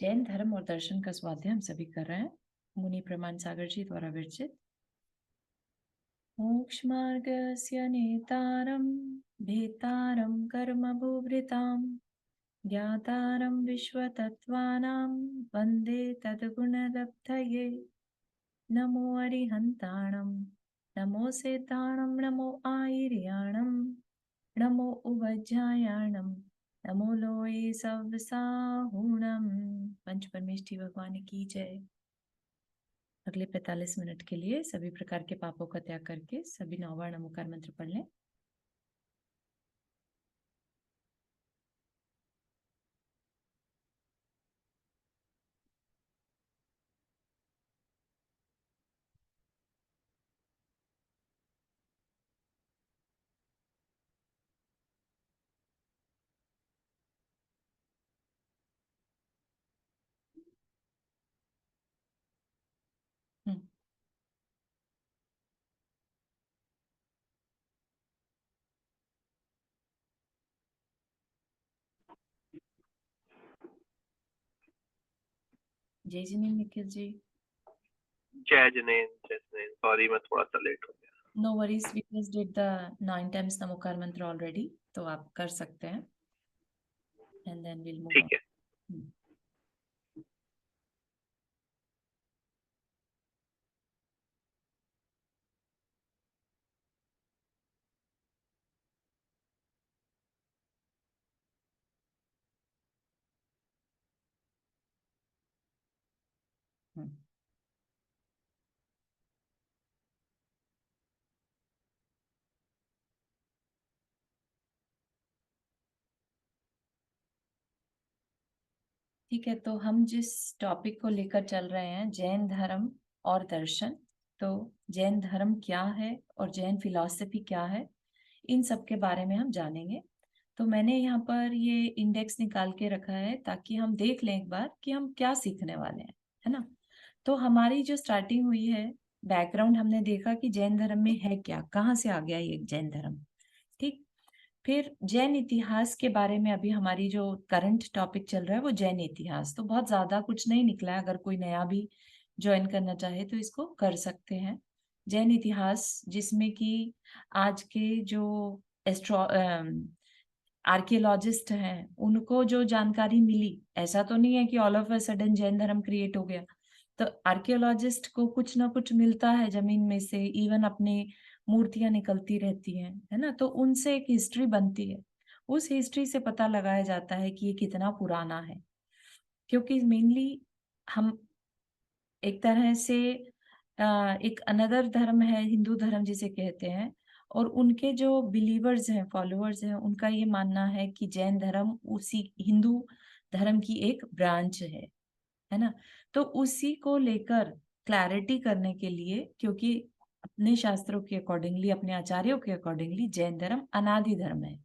जैन धर्म और दर्शन का स्वाध्याय हम सभी कर रहे हैं। मुनि प्रमाण सागर जी द्वारा विरचित। मोक्षमार्गस्य नेतारं भेतारं कर्मभूभृतां ज्ञातारं विश्वतत्त्वानां वन्दे तद्गुणलब्धये। नमो अरिहन्ताणं नमो सेताणं नमो आयर्याणं नमो उवज्जायाणं नमो लोये सवसाहुणं। पंच परमेष्ठी भगवान की जय। अगले 45 मिनट के लिए सभी प्रकार के पापों का त्याग करके सभी 9 बार नमोकार मंत्र पढ़ लें। हम्म, जय जिनेन्द्र निखिल जी। जय जिनेन्द्र सॉरी मैं थोड़ा सा लेट हो गया। No worries, we just did the 9 times Namokar mantra already, तो आप कर सकते हैं। एंड देन विल मूव ठीक है। ऑन। ठीक है, तो हम जिस टॉपिक को लेकर चल रहे हैं, जैन धर्म और दर्शन। तो जैन धर्म क्या है और जैन फिलॉसफी क्या है, इन सब के बारे में हम जानेंगे। तो मैंने यहाँ पर ये इंडेक्स निकाल के रखा है ताकि हम देख लें एक बार कि हम क्या सीखने वाले हैं, है ना। तो हमारी जो स्टार्टिंग हुई है, बैकग्राउंड हमने देखा कि जैन धर्म में है क्या, कहाँ से आ गया ये जैन धर्म। ठीक। फिर जैन इतिहास के बारे में अभी हमारी जो करंट टॉपिक चल रहा है वो जैन इतिहास। तो बहुत ज्यादा कुछ नहीं निकला है, अगर कोई नया भी ज्वाइन करना चाहे तो इसको कर सकते हैं। जैन इतिहास जिसमें कि आज के जो एस्ट्रो आर्कियोलॉजिस्ट हैं उनको जो जानकारी मिली, ऐसा तो नहीं है कि all of a sudden Jain धर्म क्रिएट हो गया। तो आर्कियोलॉजिस्ट को कुछ ना कुछ मिलता है जमीन में से, इवन अपने मूर्तियां निकलती रहती हैं, है ना। तो उनसे एक हिस्ट्री बनती है, उस हिस्ट्री से पता लगाया जाता है कि ये कितना पुराना है। क्योंकि मेनली हम एक तरह से एक अनदर धर्म है, हिंदू धर्म जिसे कहते हैं, और उनके जो बिलीवर्स हैं, फॉलोअर्स हैं, उनका ये मानना है कि जैन धर्म उसी हिंदू धर्म की एक ब्रांच है ना। तो उसी को लेकर क्लैरिटी करने के लिए, क्योंकि अपने शास्त्रों के अकॉर्डिंगली, अपने आचार्यों के अकॉर्डिंगली जैन धर्म अनादि धर्म है।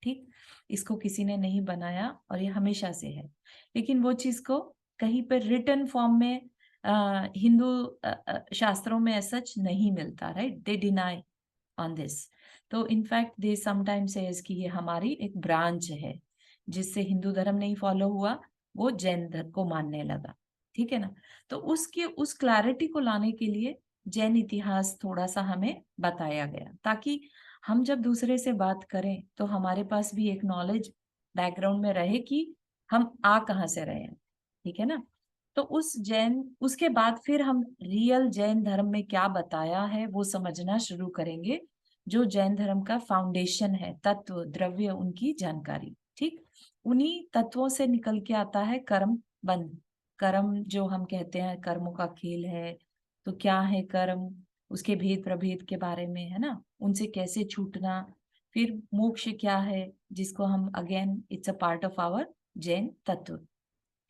ठीक। इसको किसी ने नहीं बनाया और ये हमेशा से है। लेकिन वो चीज को कहीं पर रिटन फॉर्म में हिंदू शास्त्रों में सच नहीं मिलता, right. They deny on this. तो इनफैक्ट दे समटाइम्स सेज कि ये हमारी एक ब्रांच है, जिससे हिंदू धर्म नहीं फॉलो हुआ, वो जैन धर्म को मानने लगा। ठीक है ना। तो उसके उस क्लैरिटी को लाने के लिए जैन इतिहास थोड़ा सा हमें बताया गया, ताकि हम जब दूसरे से बात करें तो हमारे पास भी एक नॉलेज बैकग्राउंड में रहे कि हम आ कहाँ से रहे हैं। ठीक है ना। तो उस जैन उसके बाद फिर हम रियल जैन धर्म में क्या बताया है वो समझना शुरू करेंगे। जो जैन धर्म का फाउंडेशन है, तत्व द्रव्य, उनकी जानकारी। ठीक। उन्हीं तत्वों से निकल के आता है कर्म बंध। कर्म जो हम कहते हैं कर्मों का खेल है, तो क्या है कर्म, उसके भेद प्रभेद के बारे में, है ना, उनसे कैसे छूटना। फिर मोक्ष क्या है, जिसको हम again it's a part of our Jain तत्व।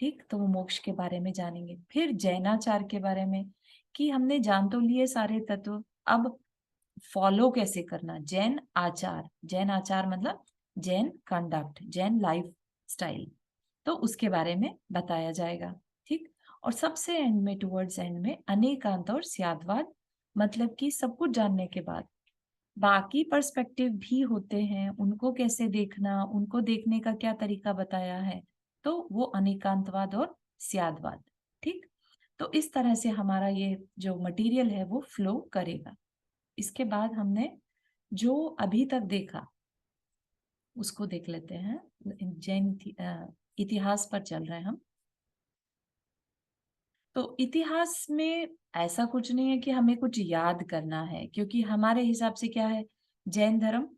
ठीक। तो वो मोक्ष के बारे में जानेंगे। फिर जैनाचार के बारे में, कि हमने जान तो लिए सारे तत्व, अब फॉलो कैसे करना, जैन आचार। जैन आचार मतलब Jain conduct, Jain life style. तो उसके बारे में बताया जाएगा। ठीक। और सबसे एंड में, टुवर्ड्स एंड में, अनेकांत और स्याद्वाद, मतलब कि सब कुछ जानने के बाद बाकी पर्सपेक्टिव भी होते हैं, उनको कैसे देखना, उनको देखने का क्या तरीका बताया है, तो वो अनेकांतवाद और स्यादवाद। ठीक, तो इस तरह से हमारा ये जो मटेरियल है वो फ्लो करेगा। इसके बाद हमने जो अभी तक देखा उसको देख लेते हैं। इतिहास पर चल रहे हैं हम। तो इतिहास में ऐसा कुछ नहीं है कि हमें कुछ याद करना है, क्योंकि हमारे हिसाब से क्या है, जैन धर्म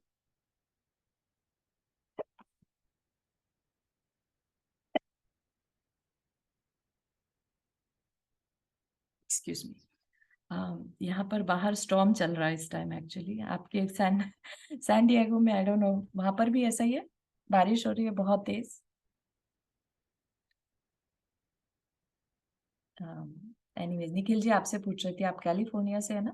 एक्सक्यूज मी, यहाँ पर बाहर स्टॉर्म चल रहा है इस टाइम एक्चुअली। आपके सैन डिएगो में आई डोंट नो, वहां पर भी ऐसा ही है, बारिश हो रही है बहुत तेज। एनीवेज, निखिल जी आपसे पूछ रही थी, आप कैलिफोर्निया से है ना?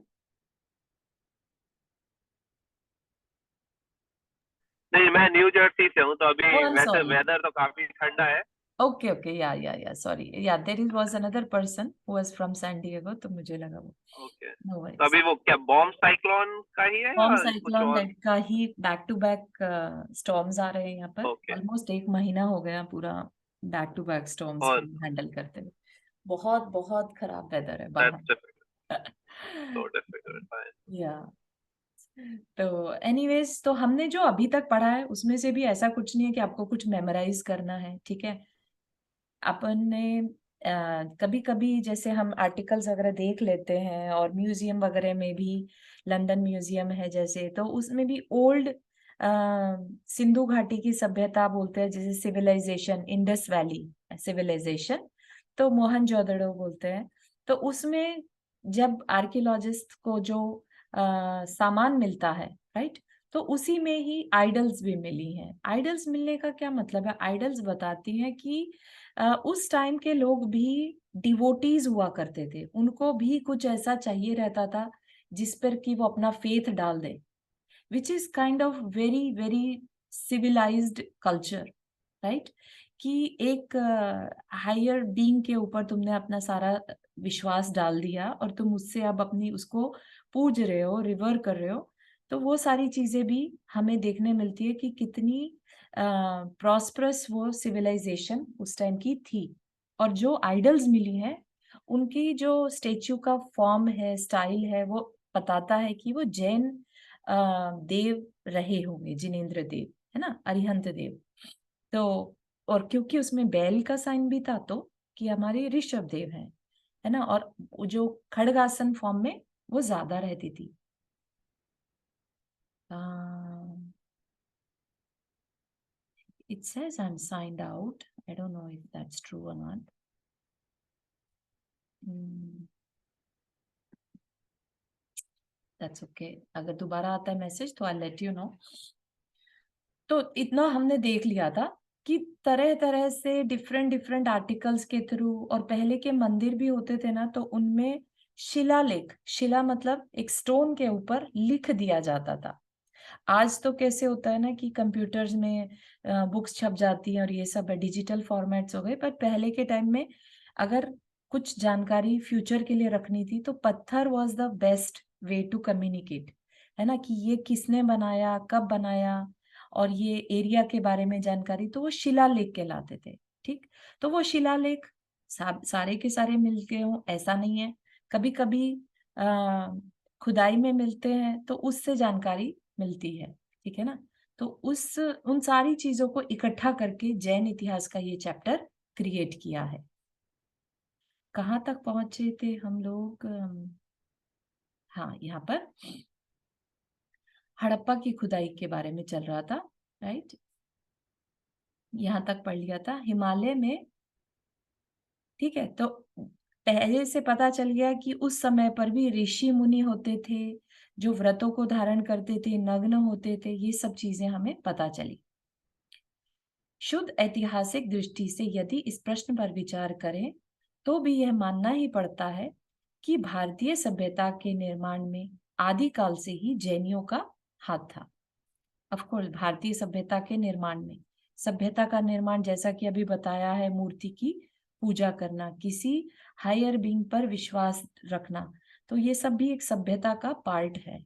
नहीं, मैं न्यू जर्सी से हूँ, तो अभी ओह आई एम वैसे सॉरी। वेदर तो काफी ठंडा है। Okay okay, yeah sorry, yeah there was another person who was from San Diego, तो मुझे लगा वो। ओके, नो तो वरीज। अभी वो क्या बॉम्ब साइक्लोन का ही है फॉर्म या कुछ साइक्लोन और? दैट का ही बैक टू बैक स्टॉर्म्स आ रहे हैं यहाँ पर। ओके। ऑलमोस्ट एक महीना हो गया पूरा बैक टू बैक स्टॉर्म्स और को हैंडल करते हुए। बहुत बहुत खराब वेदर है दैट्स बाहर। Difficult, so difficult. या तो एनीवेज, तो हमने जो अभी तक पढ़ा है उसमें से भी ऐसा कुछ नहीं है कि आपको कुछ मेमोराइज करना है, ठीक है। अपन ने कभी कभी जैसे हम आर्टिकल्स वगैरह देख लेते हैं, और म्यूजियम वगैरह में भी, लंदन म्यूजियम है जैसे, तो उसमें भी ओल्ड सिंधु घाटी की सभ्यता बोलते हैं, जैसे सिविलाइजेशन, इंडस वैली सिविलाइजेशन, तो मोहनजोदड़ो बोलते हैं। तो उसमें जब आर्कियोलॉजिस्ट को जो सामान मिलता है, राइट, तो उसी में ही आइडल्स भी मिली हैं। आइडल्स मिलने का क्या मतलब है? आइडल्स बताती हैं कि उस टाइम के लोग भी डिवोटीज हुआ करते थे, उनको भी कुछ ऐसा चाहिए रहता था जिस पर कि वो अपना फेथ डाल दे, which is kind of very very civilised culture, right. कि एक हायर बीइंग के ऊपर तुमने अपना सारा विश्वास डाल दिया, और तुम उससे अब अपनी उसको पूज रहे हो, रिवर कर रहे हो। तो वो सारी चीजें भी हमें देखने मिलती है कि कितनी प्रॉस्परस वो सिविलाइजेशन उस टाइम की थी। और जो आइडल्स मिली हैं, उनकी जो स्टेच्यू का फॉर्म है, स्टाइल है, वो बताता है कि वो जैन देव रहे होंगे, जिनेंद्र देव, है ना, अरिहंत देव। तो और क्योंकि उसमें बैल का साइन भी था, तो कि हमारे ऋषभ देव हैं, है ना, और जो खड़गासन फॉर्म में वो ज्यादा रहती थी। It says I'm signed out. I don't know if that's true or not. Hmm, that's okay. अगर दोबारा आता है मैसेज तो I'll let you know. तो इतना हमने देख लिया था कि तरह तरह से डिफरेंट डिफरेंट आर्टिकल्स के थ्रू, और पहले के मंदिर भी होते थे ना, तो उनमें शिलालेख, शिला मतलब एक स्टोन के ऊपर लिख दिया जाता था। आज तो कैसे होता है ना कि कंप्यूटर्स में बुक्स छप जाती हैं और ये सब डिजिटल फॉर्मेट्स हो गए, पर पहले के टाइम में अगर कुछ जानकारी फ्यूचर के लिए रखनी थी तो पत्थर was the best way to communicate, है ना, कि ये किसने बनाया, कब बनाया, और ये एरिया के बारे में जानकारी, तो वो शिलालेख कहलाते थे। ठीक, तो वो शिलालेख सारे के सारे मिलते हों ऐसा नहीं है, कभी कभी खुदाई में मिलते हैं तो उससे जानकारी मिलती है, ठीक है ना। तो उस उन सारी चीजों को इकट्ठा करके जैन इतिहास का ये चैप्टर क्रिएट किया है। कहाँ तक पहुंचे थे हम लोग? हाँ, यहाँ पर हड़प्पा की खुदाई के बारे में चल रहा था, राइट। यहाँ तक पढ़ लिया था हिमालय में, ठीक है। तो पहले से पता चल गया कि उस समय पर भी ऋषि मुनि होते थे जो व्रतों को धारण करते थे, नग्न होते थे, ये सब चीजें हमें पता चली। शुद्ध ऐतिहासिक दृष्टि से यदि इस प्रश्न पर विचार करें तो भी यह मानना ही पड़ता है कि भारतीय सभ्यता के निर्माण में आदिकाल से ही जैनियों का हाथ था। ऑफ कोर्स, भारतीय सभ्यता के निर्माण में, सभ्यता का निर्माण जैसा कि अभी बताया है, मूर्ति की पूजा करना, किसी हायर बीइंग पर विश्वास रखना, तो ये सब भी एक सभ्यता का पार्ट है।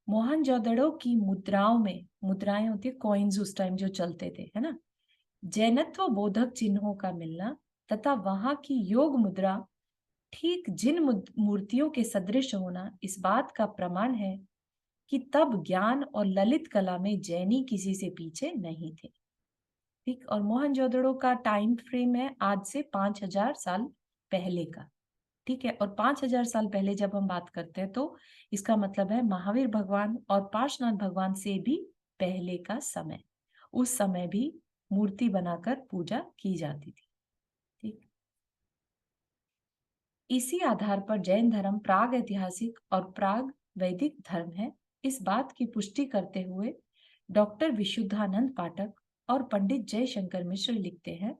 मोहनजोदड़ो की मुद्राओं में, मुद्राएं होती है कॉइन्स उस टाइम जो चलते थे, है ना, जैनत्व बोधक चिन्हों का मिलना तथा वहां की योग मुद्रा ठीक जिन मूर्तियों के सदृश होना इस बात का प्रमाण है कि तब ज्ञान और ललित कला में जैनी किसी से पीछे नहीं थे। ठीक, और मोहनजोदड़ो का टाइम फ्रेम है आज से 5000 साल पहले का। ठीक है, और 5000 साल पहले जब हम बात करते हैं तो इसका मतलब है महावीर भगवान और पार्श्वनाथ भगवान से भी पहले का समय। उस समय भी मूर्ति बनाकर पूजा की जाती थी। ठीक, इसी आधार पर जैन धर्म प्राग ऐतिहासिक और प्राग वैदिक धर्म है, इस बात की पुष्टि करते हुए डॉक्टर विशुद्धानंद पाठक और पंडित जयशंकर मिश्र लिखते हैं,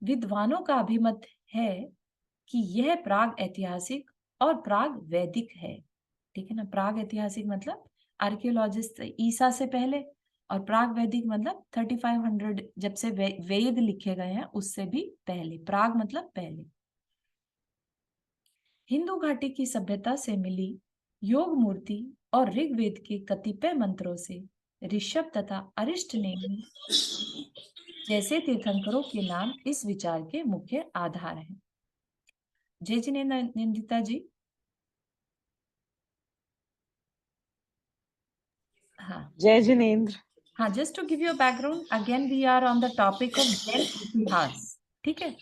विद्वानों का अभिमत है कि यह प्राग ऐतिहासिक और प्राग वैदिक है। ठीक है ना, प्राग ऐतिहासिक मतलब आर्कियोलॉजिस्ट ईसा से पहले, और प्राग वैदिक मतलब 3500 जब से वेद लिखे गए हैं उससे भी पहले। प्राग मतलब पहले। हिंदू घाटी की सभ्यता से मिली योग मूर्ति और ऋग्वेद के कतिपय मंत्रों से ऋषभ तथा अरिष्ट नेमि जैसे तीर्थंकरों के नाम इस विचार के मुख्य आधार हैं। जय जिनेन्द्र निंदिता जी। हाँ, जय जिनेन्द्र। हाँ, just to give you background, again we are on the topic of Jain इतिहास। ठीक है,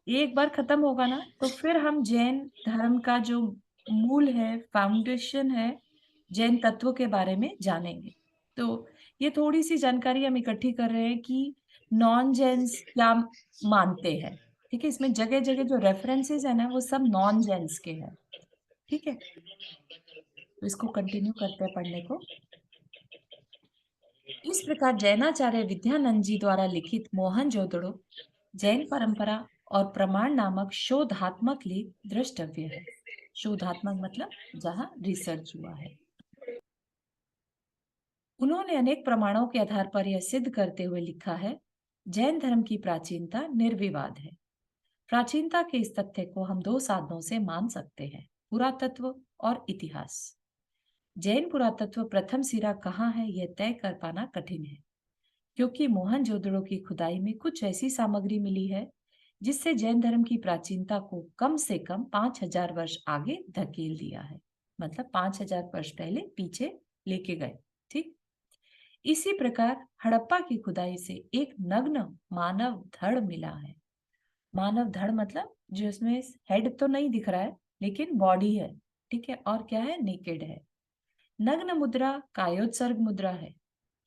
ये एक बार खत्म होगा ना तो फिर हम जैन धर्म का जो मूल है, फाउंडेशन है, जैन तत्व के बारे में जानेंगे। तो ये थोड़ी सी जानकारी हम इकट्ठी कर रहे हैं कि नॉन जैन्स क्या मानते हैं। ठीक है, इसमें जगह जगह जो रेफरेंसेस है ना वो सब नॉन जैन्स के हैं। ठीक है, तो इसको कंटिन्यू करते हैं पढ़ने को। इस प्रकार जैनाचार्य विद्यानंद जी द्वारा लिखित मोहनजोदड़ो जैन परंपरा और प्रमाण नामक शोधात्मक लेख द्रष्टव्य है। शोधात्मक मतलब जहां रिसर्च हुआ है। उन्होंने अनेक प्रमाणों के आधार पर यह सिद्ध करते हुए लिखा है, जैन धर्म की प्राचीनता निर्विवाद है। प्राचीनता के इस तथ्य को हम दो साधनों से मान सकते हैं, पुरातत्व और इतिहास। जैन पुरातत्व प्रथम सिरा कहाँ है यह तय कर पाना कठिन है, क्योंकि मोहनजोदड़ो की खुदाई में कुछ ऐसी सामग्री मिली है जिससे जैन धर्म की प्राचीनता को कम से कम 5000 वर्ष आगे धकेल दिया है। मतलब 5000 वर्ष पहले पीछे लेके गए। ठीक, इसी प्रकार हड़प्पा की खुदाई से एक नग्न मानव धड़ मिला है। मानव धड़ मतलब जो इसमें हेड तो नहीं दिख रहा है लेकिन बॉडी है। ठीक है, और क्या है, नेकेड है। नग्न मुद्रा कायोत्सर्ग मुद्रा है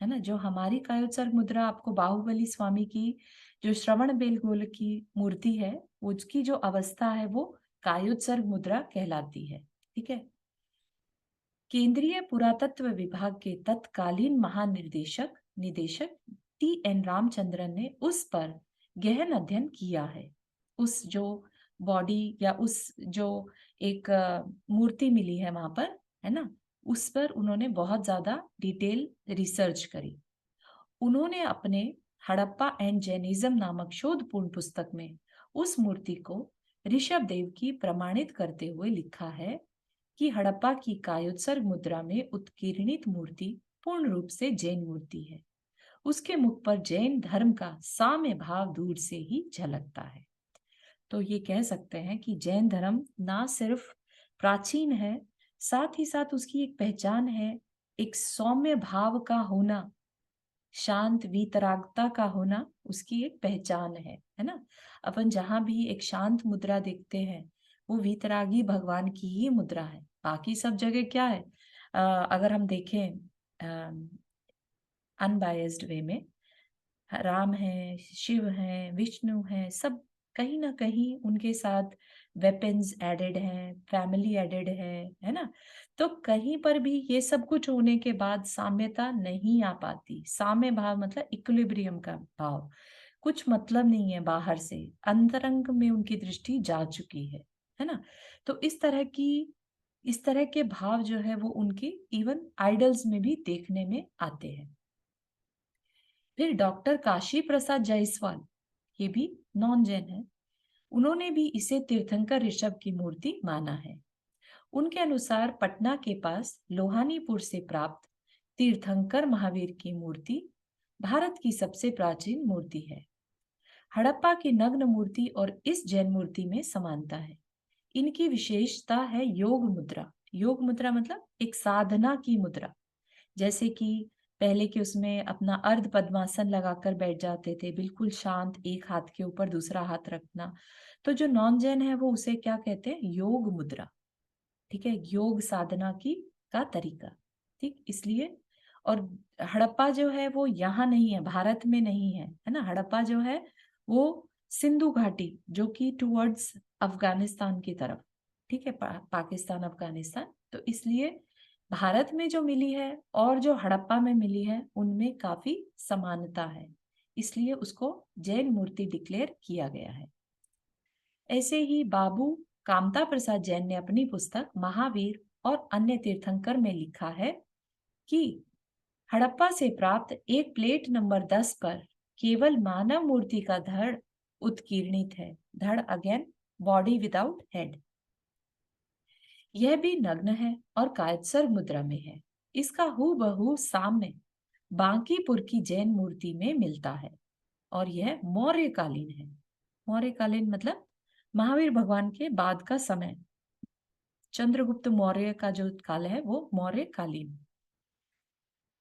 ना। जो हमारी कायोत्सर्ग मुद्रा आपको बाहुबली स्वामी की जो श्रवण बेलगोल की मूर्ति है उसकी जो अवस्था है वो कायोत्सर्ग मुद्रा कहलाती है। ठीक है, केंद्रीय पुरातत्व विभाग के तत्कालीन महानिर्देशक निदेशक टी.एन. रामचंद्रन ने उस पर गहन अध्ययन किया है। उस जो बॉडी या उस जो एक मूर्ति मिली है वहां पर, है ना, उस पर उन्होंने बहुत ज्यादा डिटेल रिसर्च करी। उन्होंने अपने हड़प्पा एंड जैनिज्म नामक शोधपूर्ण पुस्तक में उस मूर्ति को ऋषभ देव की प्रमाणित करते हुए लिखा है कि हड़प्पा की कायोत्सर्ग मुद्रा में उत्कीर्णित मूर्ति पूर्ण रूप से जैन मूर्ति है। उसके मुख पर जैन धर्म का साम्य भाव दूर से ही झलकता है। तो ये कह सकते हैं कि जैन धर्म ना सिर्फ प्राचीन है, साथ ही साथ उसकी एक पहचान है, एक सौम्य भाव का होना, शांत वीतरागता का होना उसकी एक पहचान है ना। अपन जहां भी एक शांत मुद्रा देखते हैं वो वीतरागी भगवान की ही मुद्रा है। बाकी सब जगह क्या है, अगर हम देखें अनबायस्ड वे में, राम है, शिव है, विष्णु है, सब कहीं ना कहीं उनके साथ वेपन्स एडेड हैं, फैमिली एडेड है ना। तो कहीं पर भी ये सब कुछ होने के बाद साम्यता नहीं आ पाती। साम्य भाव मतलब इक्विलिब्रियम का भाव, कुछ मतलब नहीं है बाहर से, अंतरंग में उनकी दृष्टि जा चुकी है ना। तो इस तरह के भाव जो है वो उनके इवन आइडल्स में भी देखने में आते हैं। फिर डॉक्टर काशी प्रसाद जायसवाल, ये भी नॉन जैन है, उन्होंने भी इसे तीर्थंकर ऋषभ की मूर्ति माना है। उनके अनुसार पटना के पास लोहानीपुर से प्राप्त तीर्थंकर महावीर की मूर्ति भारत की सबसे प्राचीन मूर्ति है। हड़प्पा की नग्न मूर्ति और इस जैन मूर्ति में समानता है। इनकी विशेषता है योग मुद्रा। योग मुद्रा मतलब एक साधना की मुद्रा, जैसे कि पहले के उसमें अपना अर्ध पद्मासन लगाकर बैठ जाते थे, बिल्कुल शांत, एक हाथ के ऊपर दूसरा हाथ रखना। तो जो नॉन जैन है वो उसे क्या कहते हैं? योग मुद्रा। ठीक है, योग साधना की का तरीका। ठीक, इसलिए। और हड़प्पा जो है वो यहाँ नहीं है, भारत में नहीं है ना। हड़प्पा जो है वो सिंधु घाटी, जो कि टुवर्ड्स अफगानिस्तान की तरफ, ठीक है, पाकिस्तान अफगानिस्तान। तो इसलिए भारत में जो मिली है और जो हड़प्पा में मिली है उनमें काफी समानता है, इसलिए उसको जैन मूर्ति डिक्लेयर किया गया है। ऐसे ही बाबू कामता प्रसाद जैन ने अपनी पुस्तक महावीर और अन्य तीर्थंकर में लिखा है कि हड़प्पा से प्राप्त एक प्लेट नंबर 10 पर केवल मानव मूर्ति का धड़ उत्कीर्णित है। धड़ अगेन बॉडी विदाउट हेड। यह भी नग्न है और कायत्सर मुद्रा में है। इसका हूबहू साम्य बांकीपुर की जैन मूर्ति में मिलता है और यह मौर्यकालीन है। मौर्यकालीन मतलब महावीर भगवान के बाद का समय। चंद्रगुप्त मौर्य का जो काल है वो मौर्यकालीन।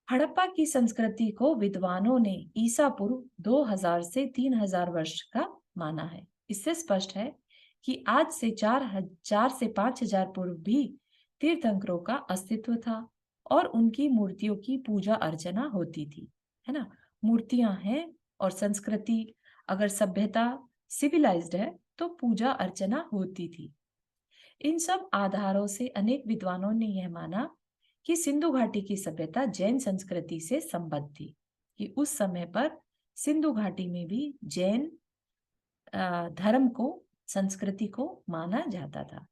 हड़प्पा की संस्कृति को विद्वानों ने ईसा पूर्व 2000 से 3000 वर्ष का माना है। इससे स्पष्ट है कि आज से 4000 से 5000 पूर्व भी तीर्थंकरों का अस्तित्व था और उनकी मूर्तियों की पूजा अर्चना होती थी, है ना। मूर्तियां हैं और संस्कृति, अगर सभ्यता सिविलाइज्ड है तो पूजा अर्चना होती थी। इन सब आधारों से अनेक विद्वानों ने यह माना कि सिंधु घाटी की सभ्यता जैन संस्कृति से संबद्ध थी, कि उस समय पर सिंधु घाटी में भी जैन धर्म को, संस्कृति को माना जाता था।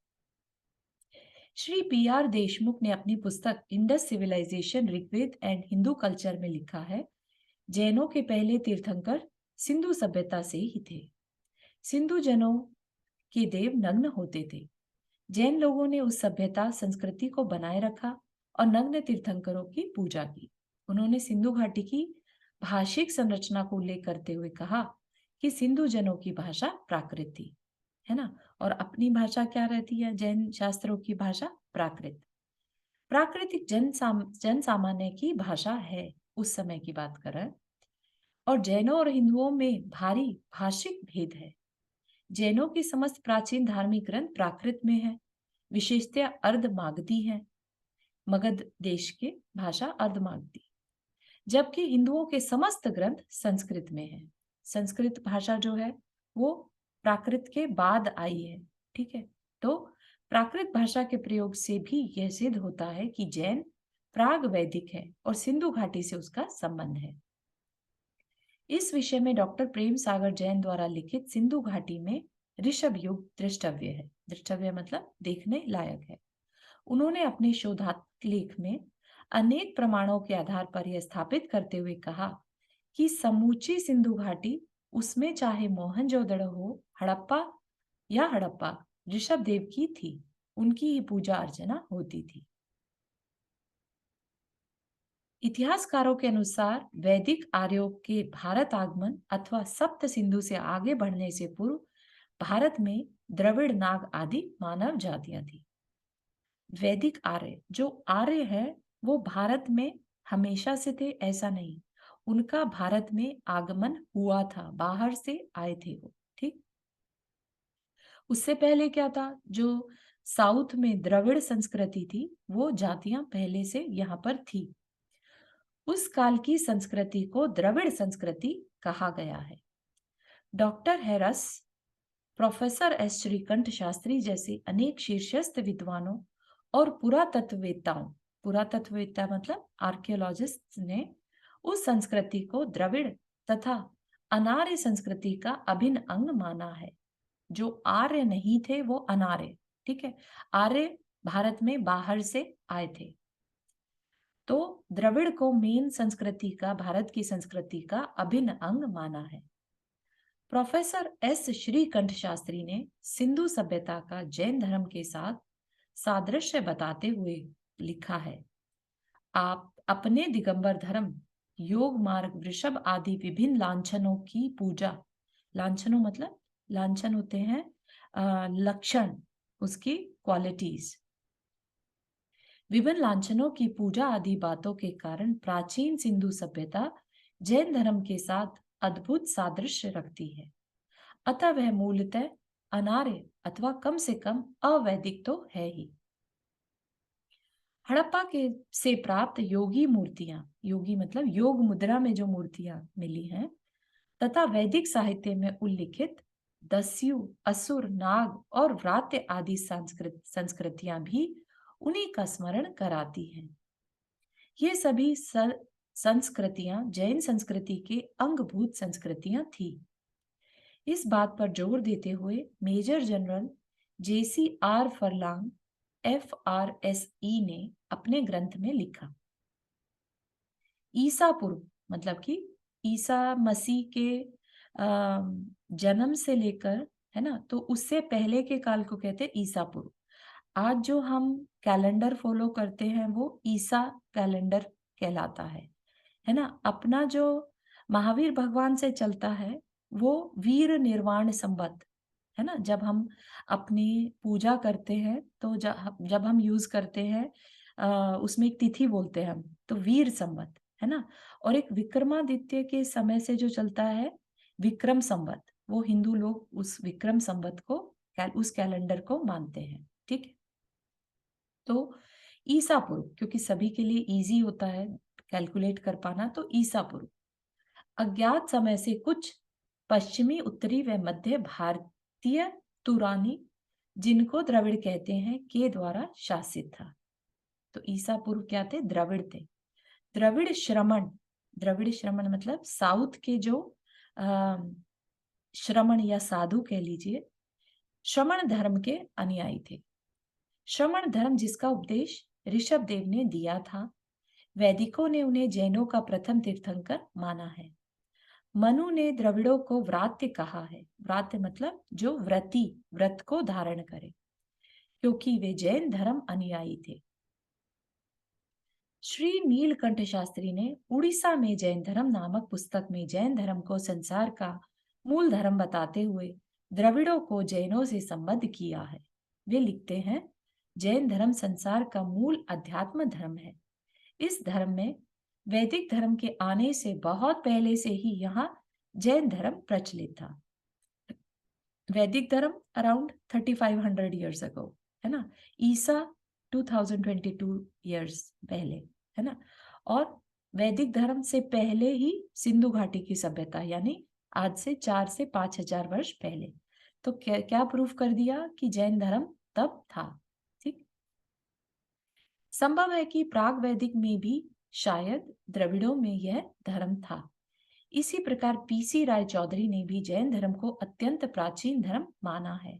श्री PR देशमुख ने अपनी पुस्तक Indus civilisation, Rigveda and Hindu culture में लिखा है, जैनों के पहले तीर्थंकर सिंधु सभ्यता से ही थे। सिंधु जनों के देव नग्न होते थे। जैन लोगों ने उस सभ्यता संस्कृति को बनाए रखा और नग्न तीर्थंकरों की पूजा की। उन्होंने सिंधु घाटी की भाषिक संरचना को उल्लेख करते हुए कहा कि सिंधु जनों की भाषा प्राकृत थी, है ना। और अपनी भाषा क्या रहती है? जैन शास्त्रों की भाषा प्राकृत। प्राकृतिक जन सामान्य की भाषा है, उस समय की बात कर रहे हैं। और जैनों और हिंदुओं में भारी भाषिक भेद है। जैनों की समस्त प्राचीन धार्मिक ग्रंथ प्राकृत में है, विशेषतया अर्धमागधी है, मगध देश के भाषा अर्धमागधी, जबकि हिंदुओं के समस्त ग्रंथ संस्कृत में है। संस्कृत भाषा जो है वो प्राकृत के बाद आई है, ठीक है। तो प्राकृत भाषा के प्रयोग से भी यह सिद्ध होता है कि जैन प्राग वैदिक है और सिंधु घाटी से उसका संबंध है। इस विषय में डॉक्टर प्रेम सागर जैन द्वारा लिखित सिंधु घाटी में ऋषभ युग दृष्टव्य है। दृष्टव्य मतलब देखने लायक है। उन्होंने अपने शोधात्मक लेख में अनेक प्रमाणों के आधार पर यह स्थापित करते हुए कहा कि समूची सिंधु घाटी, उसमें चाहे मोहनजोदड़ो हो, हड़प्पा ऋषभ देव की थी, उनकी ही पूजा अर्चना होती थी। इतिहासकारों के अनुसार वैदिक आर्यों के भारत आगमन अथवा सप्त सिंधु से आगे बढ़ने से पूर्व भारत में द्रविड़, नाग आदि मानव जातियां थी। वैदिक आर्य, जो आर्य है वो भारत में हमेशा से थे ऐसा नहीं, उनका भारत में आगमन हुआ था, बाहर से आए थे वो, ठीक। उससे पहले क्या था? जो साउथ में द्रविड़ संस्कृति थी वो जातियां पहले से यहाँ पर थी। उस काल की संस्कृति को द्रविड़ संस्कृति कहा गया है। Doctor harass, professor S Shrikanth Shastri जैसे अनेक शीर्षस्थ विद्वानों और पुरातत्ववेत्ता मतलब आर्कियोलॉजिस्ट ने उस संस्कृति को द्रविड़ तथा अनार्य संस्कृति का अभिन्न अंग माना है। जो आर्य नहीं थे वो अनार्य, ठीक है। आर्य भारत में बाहर से आए थे, तो द्रविड़ को मेन संस्कृति का, भारत की संस्कृति का अभिन्न अंग माना है। प्रोफेसर एस श्रीकंठ शास्त्री ने सिंधु सभ्यता का जैन धर्म के साथ सादृश्य बताते हुए लिखा है, आप अपने दिगंबर धर्म, योग मार्ग, वृषभ आदि विभिन्न लांछनों की पूजा लांछनों मतलब लांछन होते हैं लक्षण, उसकी क्वालिटीज। विभिन्न लांछनों की पूजा आदि बातों के कारण प्राचीन सिंधु सभ्यता जैन धर्म के साथ अद्भुत सादृश्य रखती है। अतः वह मूलतः अनार्य अथवा कम से कम अवैदिक तो है ही। हड़प्पा के से प्राप्त योगी मूर्तियां, योगी मतलब योग मुद्रा में जो मूर्तियां मिली हैं, तथा वैदिक साहित्य में उल्लिखित दस्यु, असुर, नाग और व्रात्य आदि संस्कृतियां भी उन्हीं का स्मरण कराती हैं। ये सभी संस्कृतियां जैन संस्कृति के अंगभूत संस्कृतियां थी। इस बात पर जोर देते हुए major general JCR Furlong FRSE ने अपने ग्रंथ में लिखा, ईसा पूर्व मतलब कि ईसा मसीह के जन्म से लेकर, है ना, तो उससे पहले के काल को कहते हैं ईसा पूर्व। आज जो हम कैलेंडर फॉलो करते हैं वो ईसा कैलेंडर कहलाता है ना। अपना जो महावीर भगवान से चलता है वो वीर निर्वाण संवत, है ना। जब हम अपनी पूजा करते हैं तो जब हम यूज करते हैं उसमें एक तिथि बोलते हैं हम, तो वीर संवत, है ना। और एक विक्रमादित्य के समय से जो चलता है विक्रम संवत, वो हिंदू लोग उस विक्रम संवत को, उस कैलेंडर को मानते हैं। ठीक है, तो ईसा पूर्व, क्योंकि सभी के लिए इजी होता है कैलकुलेट कर पाना, तो ईसा पूर्व अज्ञात समय से कुछ पश्चिमी, उत्तरी व मध्य भारतीय तुरानी, जिनको द्रविड़ कहते हैं, के द्वारा शासित था। तो ईसा पूर्व क्या थे? द्रविड़ थे। द्रविड़ श्रमण, द्रविड़ श्रमण मतलब साउथ के जो श्रमण या साधु कह लीजिए, श्रमण धर्म के अनुयायी थे। श्रमण धर्म जिसका उपदेश ऋषभ देव ने दिया था, वैदिकों ने उन्हें जैनों का प्रथम तीर्थंकर माना है। मनु ने द्रविड़ों को व्रात्य कहा है। व्रात्य मतलब जो व्रती, व्रत को धारण करे, क्योंकि वे जैन धर्म अनुयायी थे। श्री नीलकंठ शास्त्री ने उड़ीसा में जैन धर्म नामक पुस्तक में जैन धर्म को संसार का मूल धर्म बताते हुए द्रविड़ों को जैनों से संबद्ध किया है। वे लिखते हैं, जैन धर्म संसार का मूल अध्यात्म धर्म है। इस धर्म में वैदिक धर्म के आने से बहुत पहले से ही यहाँ जैन धर्म प्रचलित था। वैदिक धर्म अराउंड 3500 ईयर्स अगो, है ना। ईसा 2022 ईयर्स पहले, है ना। और वैदिक धर्म से पहले ही सिंधु घाटी की सभ्यता, यानी आज से 4 से 5,000 वर्ष पहले। तो क्या क्या प्रूफ कर दिया कि जैन धर्म तब था। ठीक, संभव है कि प्राग वैदिक में भी शायद द्रविड़ों में यह धर्म था। इसी प्रकार PC राय चौधरी ने भी जैन धर्म को अत्यंत प्राचीन धर्म माना है।